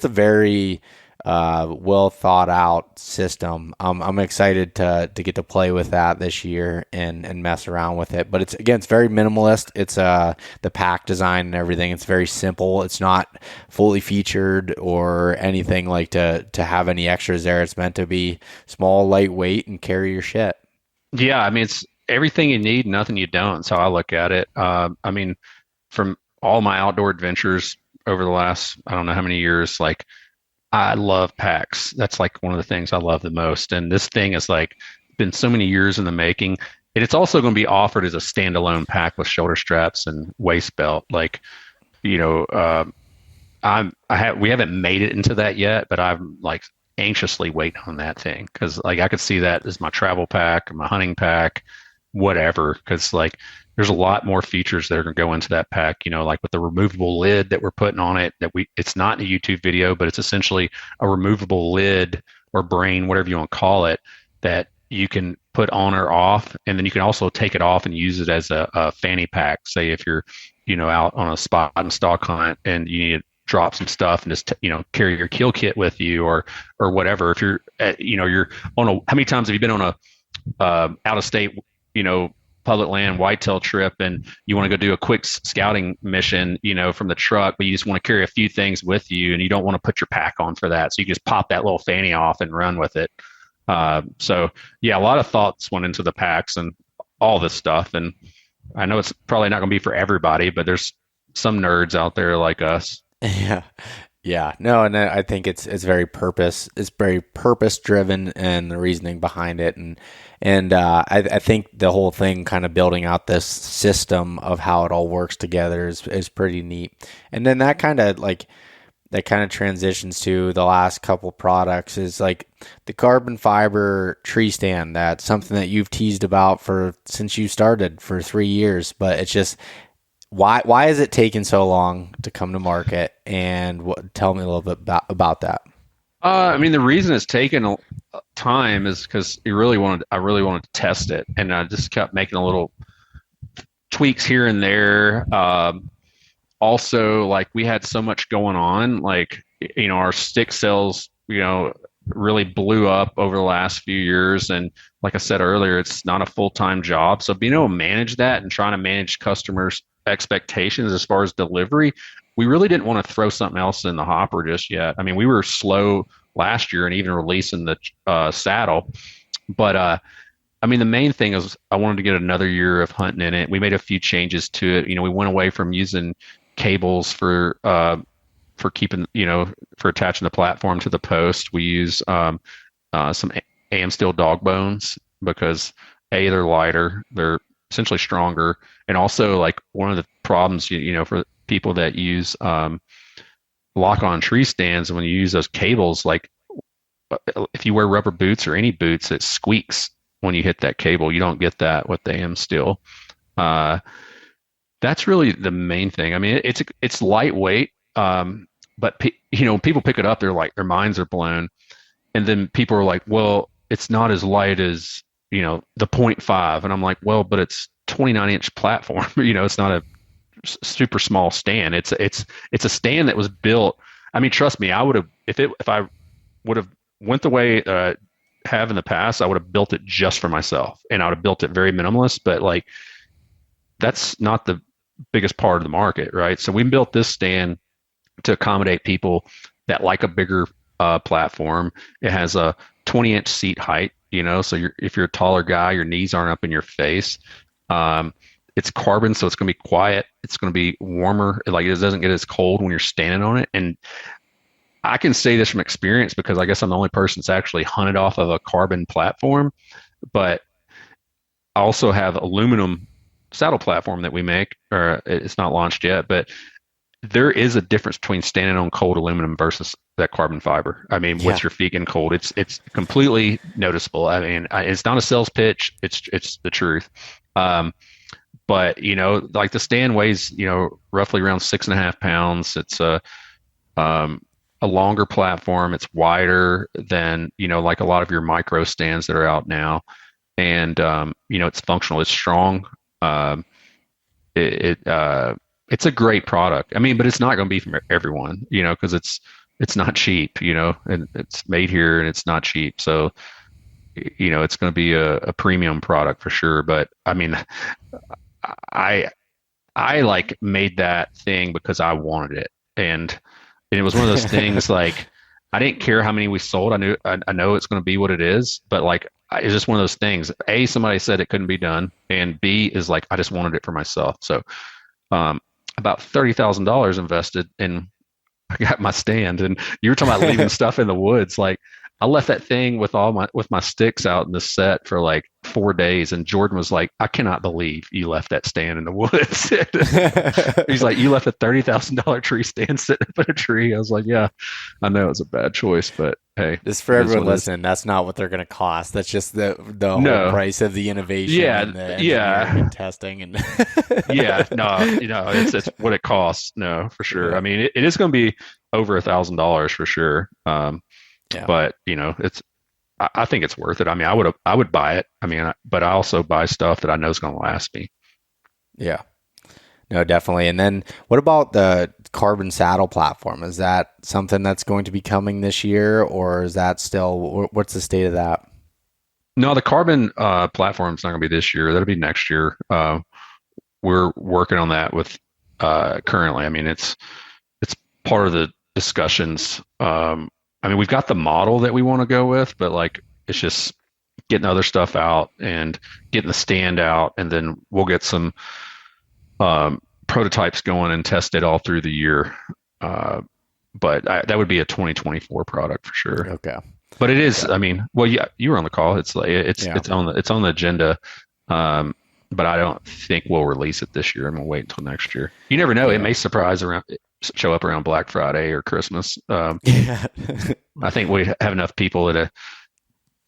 very well thought out system. I'm excited to get to play with that this year and mess around with it. But it's very minimalist. It's the pack design and everything. It's very simple. It's not fully featured or anything like to have any extras there. It's meant to be small, lightweight, and carry your shit. Yeah, I mean it's everything you need, nothing you don't. That's how I look at it. I mean, from all my outdoor adventures over the last I don't know how many years, like I love packs. That's like one of the things I love the most. And this thing is like been so many years in the making. And it's also going to be offered as a standalone pack with shoulder straps and waist belt. Like, we haven't made it into that yet, but I'm like anxiously waiting on that thing because like I could see that as my travel pack, my hunting pack, whatever. Because like there's a lot more features that are going to go into that pack, like with the removable lid that we're putting on it it's not in a YouTube video, but it's essentially a removable lid or brain, whatever you want to call it, that you can put on or off. And then you can also take it off and use it as a fanny pack. Say if you're, out on a spot and stalk hunt and you need to drop some stuff and just, carry your kill kit with you or whatever. If you're, you're on how many times have you been on a out of state, public land whitetail trip and you want to go do a quick scouting mission, from the truck, but you just want to carry a few things with you and you don't want to put your pack on for that. So you just pop that little fanny off and run with it. So yeah, a lot of thoughts went into the packs and all this stuff. And I know it's probably not going to be for everybody, but there's some nerds out there like us. Yeah. Yeah, no, and I think it's very purpose driven and the reasoning behind it, and I think the whole thing kind of building out this system of how it all works together is pretty neat. And then that kind of transitions to the last couple products is like the carbon fiber tree stand. That's something that you've teased about since you started for 3 years, but it's just. Why is it taking so long to come to market? And tell me a little bit about that. I mean, the reason it's taken time is because I really wanted to test it, and I just kept making a little tweaks here and there. Also, like we had so much going on, like our stick sales, really blew up over the last few years, and like I said earlier, it's not a full-time job. So being able to manage that and trying to manage customers' expectations as far as delivery, we really didn't want to throw something else in the hopper just yet. I mean, we were slow last year and even releasing the saddle, but I mean, the main thing is I wanted to get another year of hunting in it. We made a few changes to it. We went away from using cables for keeping, for attaching the platform to the post. We use some AM steel dog bones because they're lighter, they're essentially stronger, and also like one of the problems for people that use lock-on tree stands, when you use those cables, like if you wear rubber boots or any boots, it squeaks when you hit that cable. You don't get that with the AM steel. That's really the main thing. I mean, it's lightweight, but people pick it up, they're like, their minds are blown, and then people are like, well, it's not as light as the 0.5, and I'm like, well, but it's 29-inch platform. It's not a super small stand. It's a stand that was built. I mean, trust me, I would have if I would have went the way I have in the past, I would have built it just for myself, and I would have built it very minimalist. But like, that's not the biggest part of the market, right? So we built this stand to accommodate people that like a bigger platform. It has a 20-inch seat height. So if you're a taller guy, your knees aren't up in your face. It's it's carbon, so it's going to be quiet. It's going to be warmer. Like it doesn't get as cold when you're standing on it. And I can say this from experience because I guess I'm the only person that's actually hunted off of a carbon platform, but I also have aluminum saddle platform that we make, or it's not launched yet, but there is a difference between standing on cold aluminum versus that carbon fiber. I mean, with your feet getting cold, it's completely noticeable. I mean, it's not a sales pitch. It's the truth. But like the stand weighs, roughly around 6.5 pounds. It's a longer platform. It's wider than, like a lot of your micro stands that are out now. And, it's functional. It's strong. It's a great product. I mean, but it's not going to be for everyone, because it's not cheap, and it's made here and it's not cheap. So, it's going to be a premium product for sure. But I mean, I like made that thing because I wanted it. And it was one of those things like, I didn't care how many we sold. I know it's going to be what it is, but like, it's just one of those things. A, somebody said it couldn't be done. And B is like, I just wanted it for myself. So, about $30,000 invested and I got my stand. And you were talking about leaving stuff in the woods. Like I left that thing with my sticks out in the set for like 4 days. And Jordan was like, I cannot believe you left that stand in the woods. He's like, you left a $30,000 tree stand sitting up in a tree. I was like, yeah, I know it's a bad choice, but hey. Just for everyone listening, that's not what they're going to cost. That's just the whole price of the innovation and the engineering and testing. And it's what it costs. No, for sure. I mean, it is going to be over $1,000 for sure. But I think it's worth it. I mean, I would buy it. I mean, but I also buy stuff that I know is going to last me. Yeah. No, definitely. And then what about the carbon saddle platform? Is that something that's going to be coming this year, or is that still, what's the state of that? No, the carbon platform is not going to be this year. That'll be next year. We're working on that with currently. I mean, it's part of the discussions. I mean, we've got the model that we want to go with, but like, it's just getting other stuff out and getting the stand out. And then we'll get some prototypes going and test it all through the year. But that would be a 2024 product for sure. Okay. But it is, I mean, well, yeah, you were on the call. It's on the agenda. But I don't think we'll release it this year, and we'll wait until next year. You never know. It may show up around Black Friday or Christmas. I think we have enough people to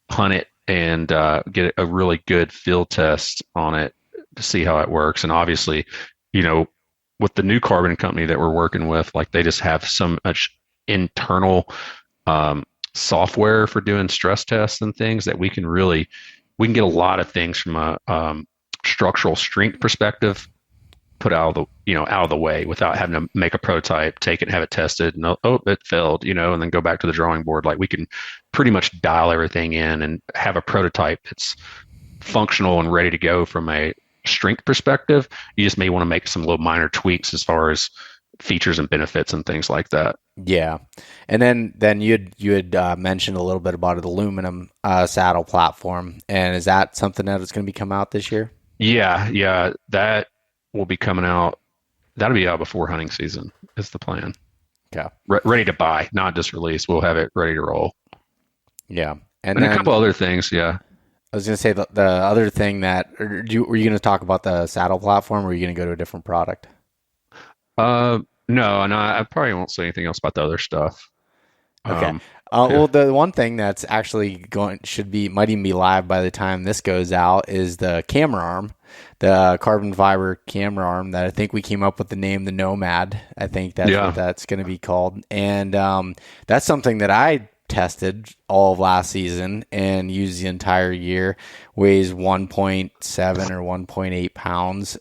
hunt it and get a really good field test on it to see how it works. And obviously, with the new carbon company that we're working with, like they just have so much internal software for doing stress tests and things that we can get a lot of things from a structural strength perspective put out of the way without having to make a prototype, take it, have it tested, and it failed, and then go back to the drawing board. Like we can pretty much dial everything in and have a prototype that's functional and ready to go from a strength perspective. You just may want to make some little minor tweaks as far as features and benefits and things like that. Yeah. And then you had mentioned a little bit about an aluminum saddle platform. And is that something that is going to be come out this year? Yeah. That will be coming out. That'll be out before hunting season is the plan. Okay. Ready to buy, not just release. We'll have it ready to roll. Yeah. And then, a couple other things. Yeah. I was going to say the other thing were you going to talk about the saddle platform, or are you going to go to a different product? No, I probably won't say anything else about the other stuff. Okay. Well, the one thing that's actually might even be live by the time this goes out is the camera arm, the carbon fiber camera arm that I think we came up with the name, the Nomad. I think that's what that's going to be called. And that's something that I tested all of last season and used the entire year. Weighs 1.7 or 1.8 pounds,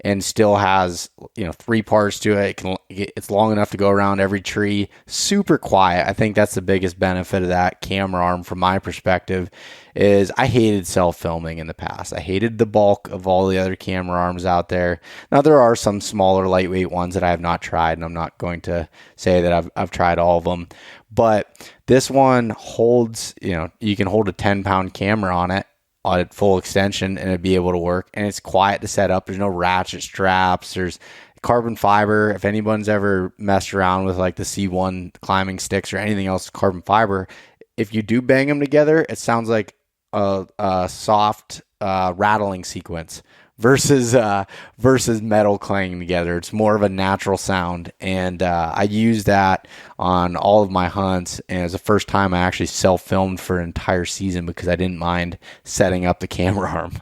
and still has 3 parts to it. It's long enough to go around every tree. Super quiet. I think that's the biggest benefit of that camera arm from my perspective. Is I hated self-filming in the past. I hated the bulk of all the other camera arms out there. Now there are some smaller, lightweight ones that I have not tried, and I'm not going to say that I've tried all of them. But this one holds, you can hold a 10-pound camera on it, at full extension and it'd be able to work. And it's quiet to set up. There's no ratchet straps. There's carbon fiber. If anyone's ever messed around with like the C1 climbing sticks or anything else carbon fiber, if you do bang them together, it sounds like a soft rattling sequence versus metal clanging together. It's more of a natural sound, and I use that on all of my hunts. And it was the first time I actually self-filmed for an entire season because I didn't mind setting up the camera arm.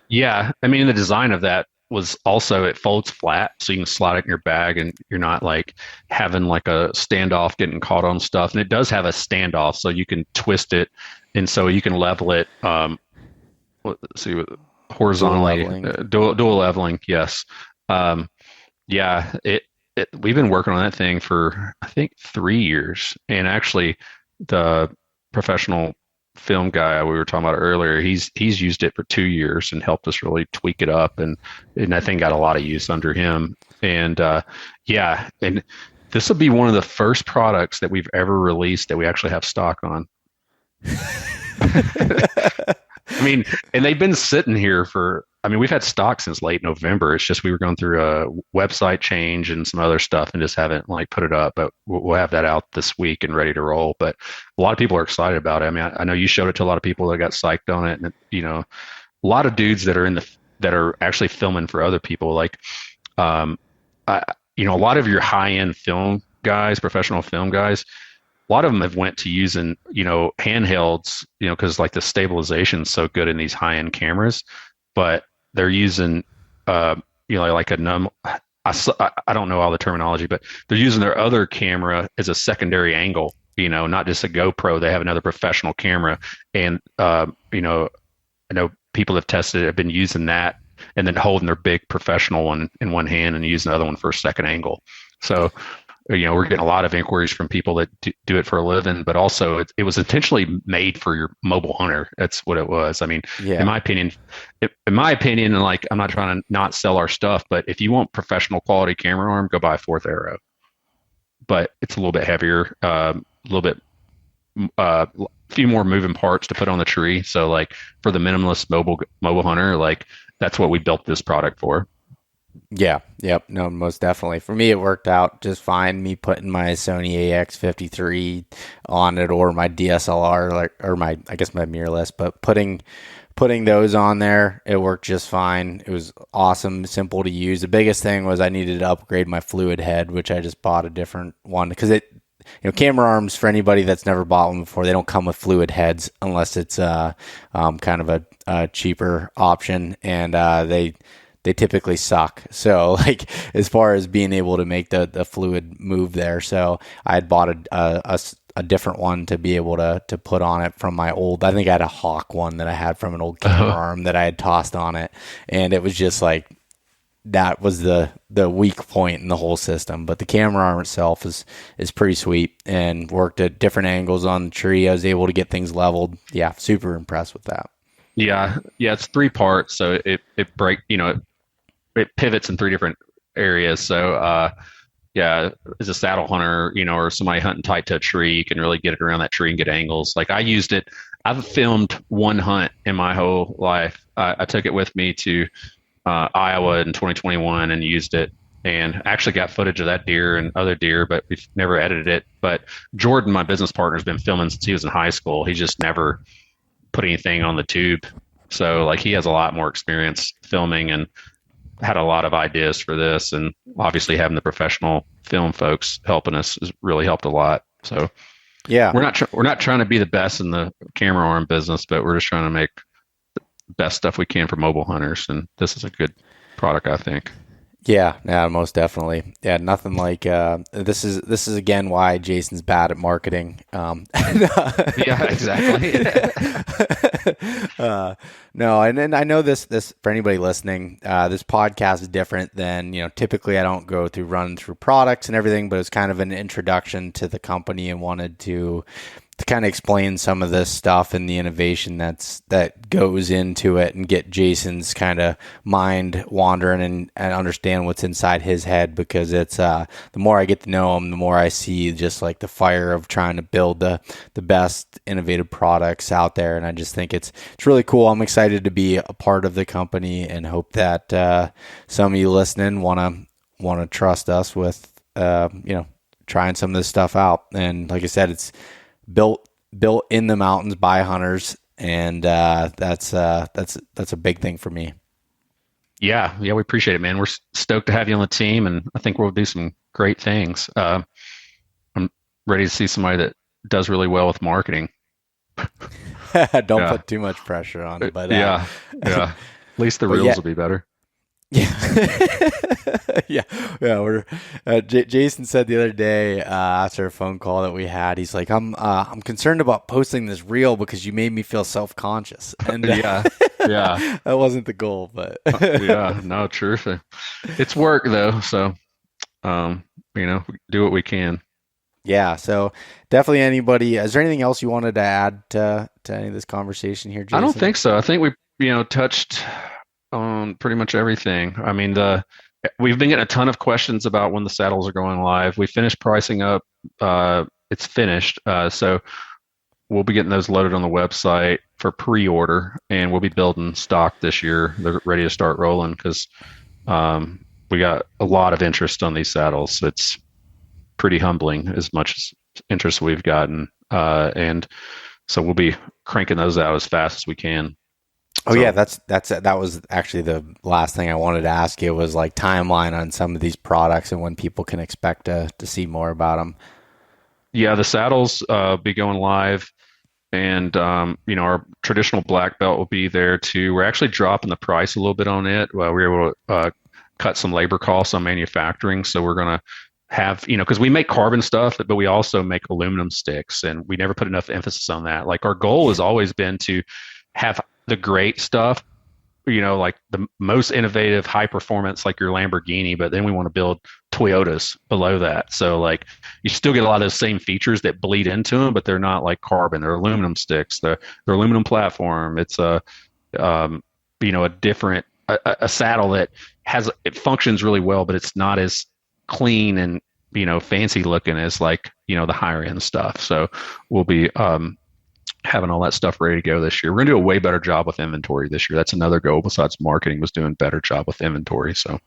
Yeah, I mean, the design of that was also it folds flat, so you can slide it in your bag, and you're not like having like a standoff getting caught on stuff. And it does have a standoff, so you can twist it, and so you can level it. Let's see, horizontally, dual leveling. Yes, yeah. We've been working on that thing for I think 3 years, and actually, the professional film guy we were talking about earlier, he's used it for 2 years and helped us really tweak it up, and I think got a lot of use under him. And yeah, and this will be one of the first products that we've ever released that we actually have stock on. I mean, and they've been sitting here we've had stock since late November. It's just we were going through a website change and some other stuff and just haven't like put it up, but we'll have that out this week and ready to roll. But a lot of people are excited about it. I mean, I know you showed it to a lot of people that got psyched on it, and a lot of dudes that are that are actually filming for other people. Like, a lot of your high-end film guys, professional film guys, a lot of them have went to using, handhelds, because like the stabilization is so good in these high-end cameras, but they're using, like I don't know all the terminology, but they're using their other camera as a secondary angle, not just a GoPro. They have another professional camera. And, I know people have tested it, have been using that and then holding their big professional one in one hand and using the other one for a second angle. So, we're getting a lot of inquiries from people that do it for a living, but also it was intentionally made for your mobile hunter. That's what it was. I mean, yeah. in my opinion, and like, I'm not trying to not sell our stuff, but if you want professional quality camera arm, go buy a Fourth Arrow. But it's a little bit heavier, a few more moving parts to put on the tree. So like for the minimalist mobile hunter, like that's what we built this product for. Yeah. Yep. No, most definitely. For me, it worked out just fine. Me putting my Sony AX53 on it, or my DSLR, or my mirrorless, but putting those on there, it worked just fine. It was awesome, simple to use. The biggest thing was I needed to upgrade my fluid head, which I just bought a different one because camera arms, for anybody that's never bought one before, they don't come with fluid heads unless it's kind of a cheaper option, and they typically suck. So like as far as being able to make the fluid move there. So I had bought a different one to be able to put on it from my old, I think I had a Hawk one that I had from an old camera arm that I had tossed on it. And it was just like, that was the weak point in the whole system. But the camera arm itself is pretty sweet and worked at different angles on the tree. I was able to get things leveled. Yeah. Super impressed with that. Yeah. It's 3 parts. So it pivots in 3 different areas. So, as a saddle hunter, or somebody hunting tight to a tree, you can really get it around that tree and get angles. Like I used it. I've filmed one hunt in my whole life. I took it with me to Iowa in 2021 and used it, and actually got footage of that deer and other deer, but we've never edited it. But Jordan, my business partner, has been filming since he was in high school. He just never put anything on the tube. So like he has a lot more experience filming and had a lot of ideas for this, and obviously having the professional film folks helping us has really helped a lot. So yeah, we're not trying to be the best in the camera arm business, but we're just trying to make the best stuff we can for mobile hunters, and this is a good product, I think. Yeah, most definitely. Yeah, nothing like this is again why Jason's bad at marketing. Yeah, exactly. No, and I know this for anybody listening, this podcast is different than, typically I don't go through running through products and everything, but it's kind of an introduction to the company and wanted to to kind of explain some of this stuff and the innovation that goes into it, and get Jason's kind of mind wandering and understand what's inside his head, because it's the more I get to know him, the more I see just like the fire of trying to build the best innovative products out there. And I just think it's really cool. I'm excited to be a part of the company, and hope that some of you listening want to trust us with trying some of this stuff out. And like I said, it's built in the mountains by hunters, and that's a big thing for me. Yeah, we appreciate it, man. We're stoked to have you on the team, and I think we'll do some great things. I'm ready to see somebody that does really well with marketing. Don't put too much pressure on it, but yeah. At least the reels will be better. Yeah. yeah. We're Jason said the other day after a phone call that we had, he's like, I'm concerned about posting this reel because you made me feel self-conscious. And yeah, that wasn't the goal, but no, true. It's work though, so do what we can. Yeah. So definitely anybody. Is there anything else you wanted to add to any of this conversation here, Jason? I don't think so. I think we touched on pretty much everything. I mean, we've been getting a ton of questions about when the saddles are going live. We finished pricing up. It's finished. So we'll be getting those loaded on the website for pre-order, and we'll be building stock this year. They're ready to start rolling because we got a lot of interest on these saddles. It's pretty humbling as much interest we've gotten. And so we'll be cranking those out as fast as we can. Oh yeah, that was actually the last thing I wanted to ask you, was like timeline on some of these products and when people can expect to see more about them. Yeah, the saddles be going live, and our traditional black belt will be there too. We're actually dropping the price a little bit on it. We were able to cut some labor costs on manufacturing, so we're gonna have, because we make carbon stuff, but we also make aluminum sticks, and we never put enough emphasis on that. Like, our goal has always been to have the great stuff, like the most innovative, high performance, like your Lamborghini, but then we want to build Toyotas below that. So like, you still get a lot of those same features that bleed into them, but they're not like carbon. They're aluminum sticks. They're aluminum platform. It's a different saddle that it functions really well, but it's not as clean and fancy looking as like the higher end stuff. So we'll be having all that stuff ready to go this year. We're gonna do a way better job with inventory this year. That's another goal besides marketing, was doing a better job with inventory. So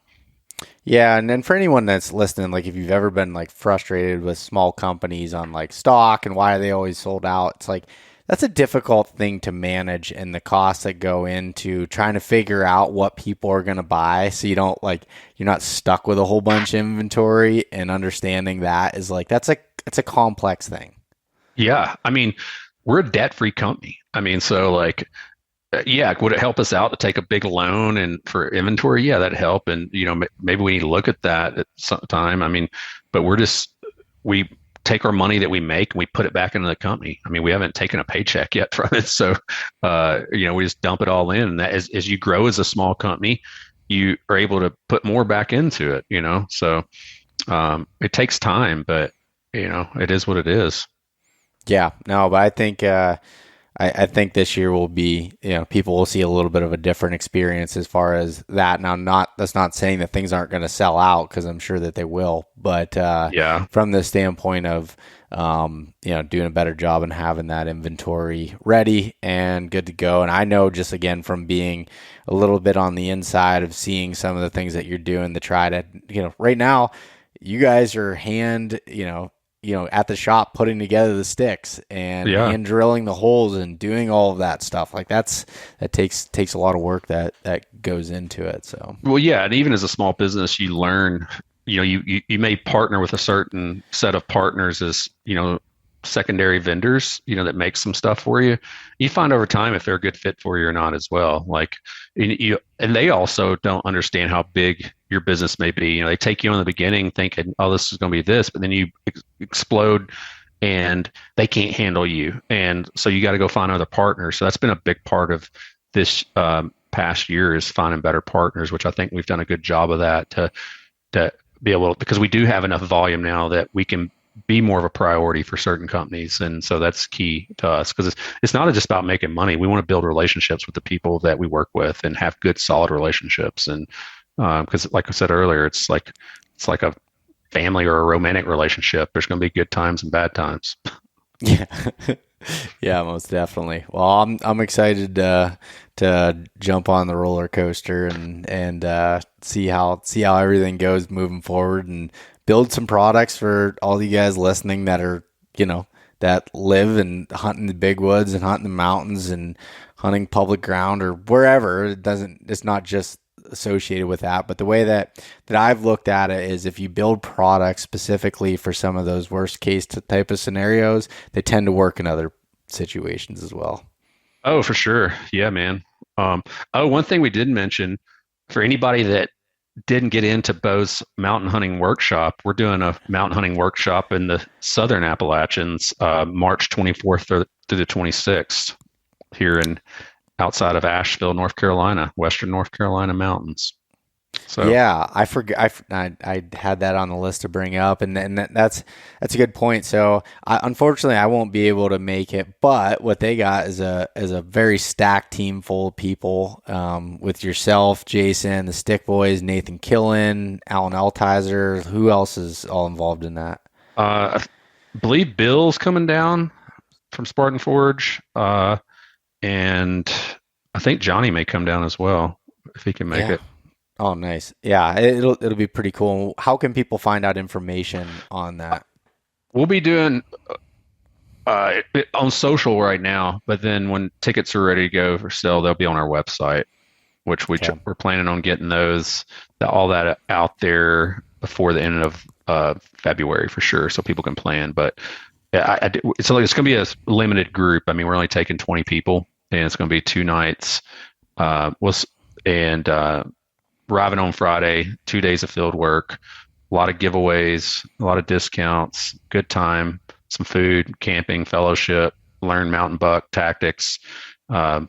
yeah, and then for anyone that's listening, like if you've ever been like frustrated with small companies on like stock and why they always sold out, it's like that's a difficult thing to manage, and the costs that go into trying to figure out what people are going to buy, so you're not stuck with a whole bunch of inventory, and understanding that is like it's a complex thing. Yeah, I mean, we're a debt-free company. I mean, so like, would it help us out to take a big loan and for inventory? Yeah, that'd help. And, maybe we need to look at that at some time. I mean, but we take our money that we make and we put it back into the company. I mean, we haven't taken a paycheck yet from it. So, we just dump it all in. And that as you grow as a small company, you are able to put more back into it, So it takes time, but, it is what it is. Yeah, no, but I think I think this year will be, people will see a little bit of a different experience as far as that. Now, that's not saying that things aren't going to sell out, because I'm sure that they will. But from the standpoint of doing a better job and having that inventory ready and good to go. And I know, just again from being a little bit on the inside of seeing some of the things that you're doing to try to, right now, you guys are at the shop putting together the sticks and hand drilling the holes and doing all of that stuff. Like that takes a lot of work that goes into it. So, well, yeah. And even as a small business, you learn, you may partner with a certain set of partners as, secondary vendors, that make some stuff for you. You find over time if they're a good fit for you or not as well. Like, and they also don't understand how big your business may be. They take you in the beginning thinking, oh, this is going to be this, but then you explode and they can't handle you. And so you got to go find other partners. So that's been a big part of this past year, is finding better partners, which I think we've done a good job of that to be able to, because we do have enough volume now that we can be more of a priority for certain companies. And so that's key to us because it's not just about making money. We want to build relationships with the people that we work with and have good, solid relationships. And because like I said earlier, it's like a family or a romantic relationship. There's going to be good times and bad times. Yeah. Yeah, most definitely. Well, I'm excited to jump on the roller coaster and see how everything goes moving forward and build some products for all you guys listening that are, that live and hunt in the big woods and hunt in the mountains and hunting public ground or wherever. It's not just associated with that, but the way that I've looked at it is if you build products specifically for some of those worst case type of scenarios, they tend to work in other situations as well. Oh, for sure. Yeah, man. One thing we didn't mention for anybody that didn't get into Beau's mountain hunting workshop, we're doing a mountain hunting workshop in the Southern Appalachians, March 24th through the 26th here outside of Asheville, North Carolina, Western North Carolina mountains. So yeah, I forgot. I had that on the list to bring up, and that's a good point. So unfortunately, I won't be able to make it. But what they got is a very stacked team full of people, with yourself, Jason, the Stick Boys, Nathan Killen, Alan Altizer. Who else is all involved in that? I believe Bill's coming down from Spartan Forge, and I think Johnny may come down as well if he can make it. Oh, nice. Yeah, it'll be pretty cool. How can people find out information on that? We'll be doing on social right now, but then when tickets are ready to go for sale, they'll be on our website, which we're planning on getting all that out there before the end of February for sure, so people can plan. But yeah, it's going to be a limited group. I mean, we're only taking 20 people, and it's going to be 2 nights. Arriving on Friday, 2 days of field work, a lot of giveaways, a lot of discounts, good time, some food, camping, fellowship, learn mountain buck tactics,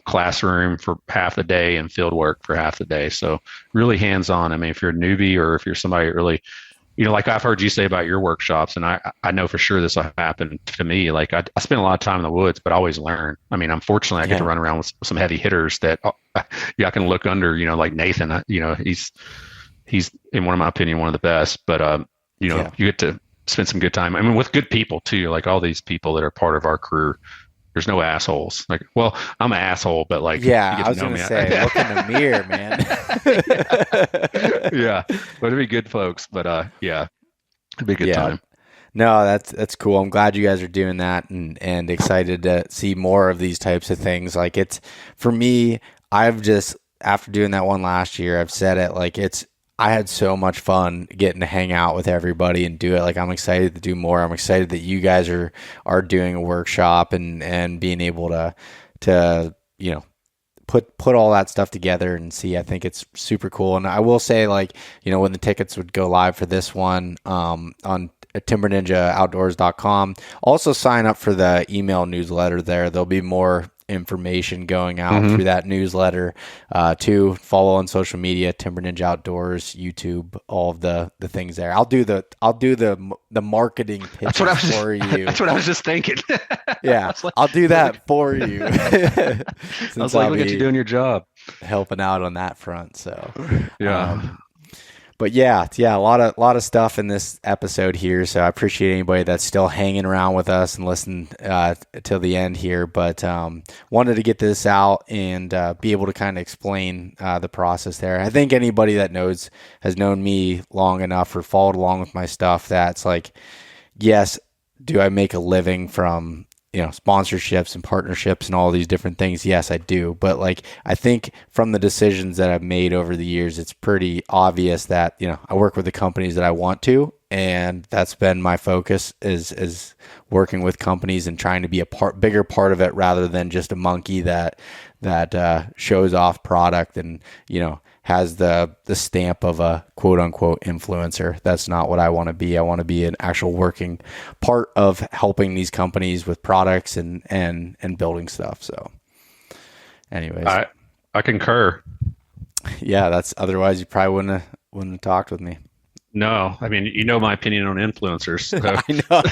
classroom for half the day and field work for half the day. So really hands-on. I mean, if you're a newbie or if you're somebody really, like I've heard you say about your workshops, and I know for sure this will happen to me. Like I spend a lot of time in the woods, but I always learn. I mean, unfortunately, I get to run around with some heavy hitters that I can look under, like Nathan, he's in my opinion, one of the best, but you get to spend some good time. I mean, with good people too, like all these people that are part of our crew. There's no assholes. Like, well, I'm an asshole, but like, I was going to say, look in the mirror, man. Yeah, but it'd be good folks. But it'd be a good time. No, that's cool. I'm glad you guys are doing that, and excited to see more of these types of things. Like it's for me, after doing that one last year, I've said it like I had so much fun getting to hang out with everybody and do it. Like I'm excited to do more. I'm excited that you guys are doing a workshop and being able to put all that stuff together and see. I think it's super cool. And I will say, like, when the tickets would go live for this one on timberninjaoutdoors.com, also sign up for the email newsletter there. There'll be more information going out through that newsletter too. Follow on social media, Timber Ninja Outdoors, YouTube, all of the things there. I'll do the marketing pitch for you. That's what I was just thinking. Yeah, I'll do that for you. I was like, look at you doing your job, helping out on that front. So yeah. But yeah, a lot of stuff in this episode here. So I appreciate anybody that's still hanging around with us and listen till the end here. But wanted to get this out and be able to kind of explain the process there. I think anybody that has known me long enough or followed along with my stuff, that's like, yes, do I make a living from sponsorships and partnerships and all these different things? Yes, I do. But like, I think from the decisions that I've made over the years, it's pretty obvious that, I work with the companies that I want to, and that's been my focus is working with companies and trying to be a bigger part of it rather than just a monkey that shows off product and, has the stamp of a quote unquote influencer. That's not what I want to be. I want to be an actual working part of helping these companies with products and building stuff. So anyways, I concur. Yeah, otherwise you probably wouldn't have talked with me. No, I mean, you know my opinion on influencers. So. I know.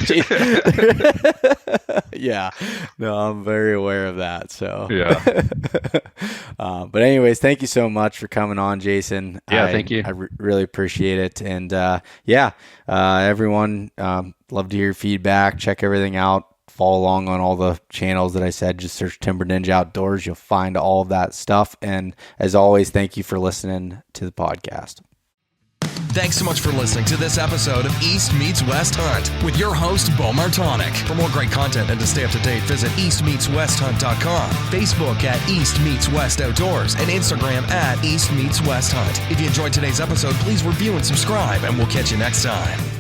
Yeah. No, I'm very aware of that. So, Yeah. But anyways, thank you so much for coming on, Jason. Yeah, thank you. I really appreciate it. And everyone, love to hear your feedback. Check everything out. Follow along on all the channels that I said. Just search Timber Ninja Outdoors. You'll find all of that stuff. And as always, thank you for listening to the podcast. Thanks so much for listening to this episode of East Meets West Hunt with your host, Beau Martonik. For more great content and to stay up to date, visit eastmeetswesthunt.com, Facebook at East Meets West Outdoors, and Instagram at East Meets West Hunt. If you enjoyed today's episode, please review and subscribe, and we'll catch you next time.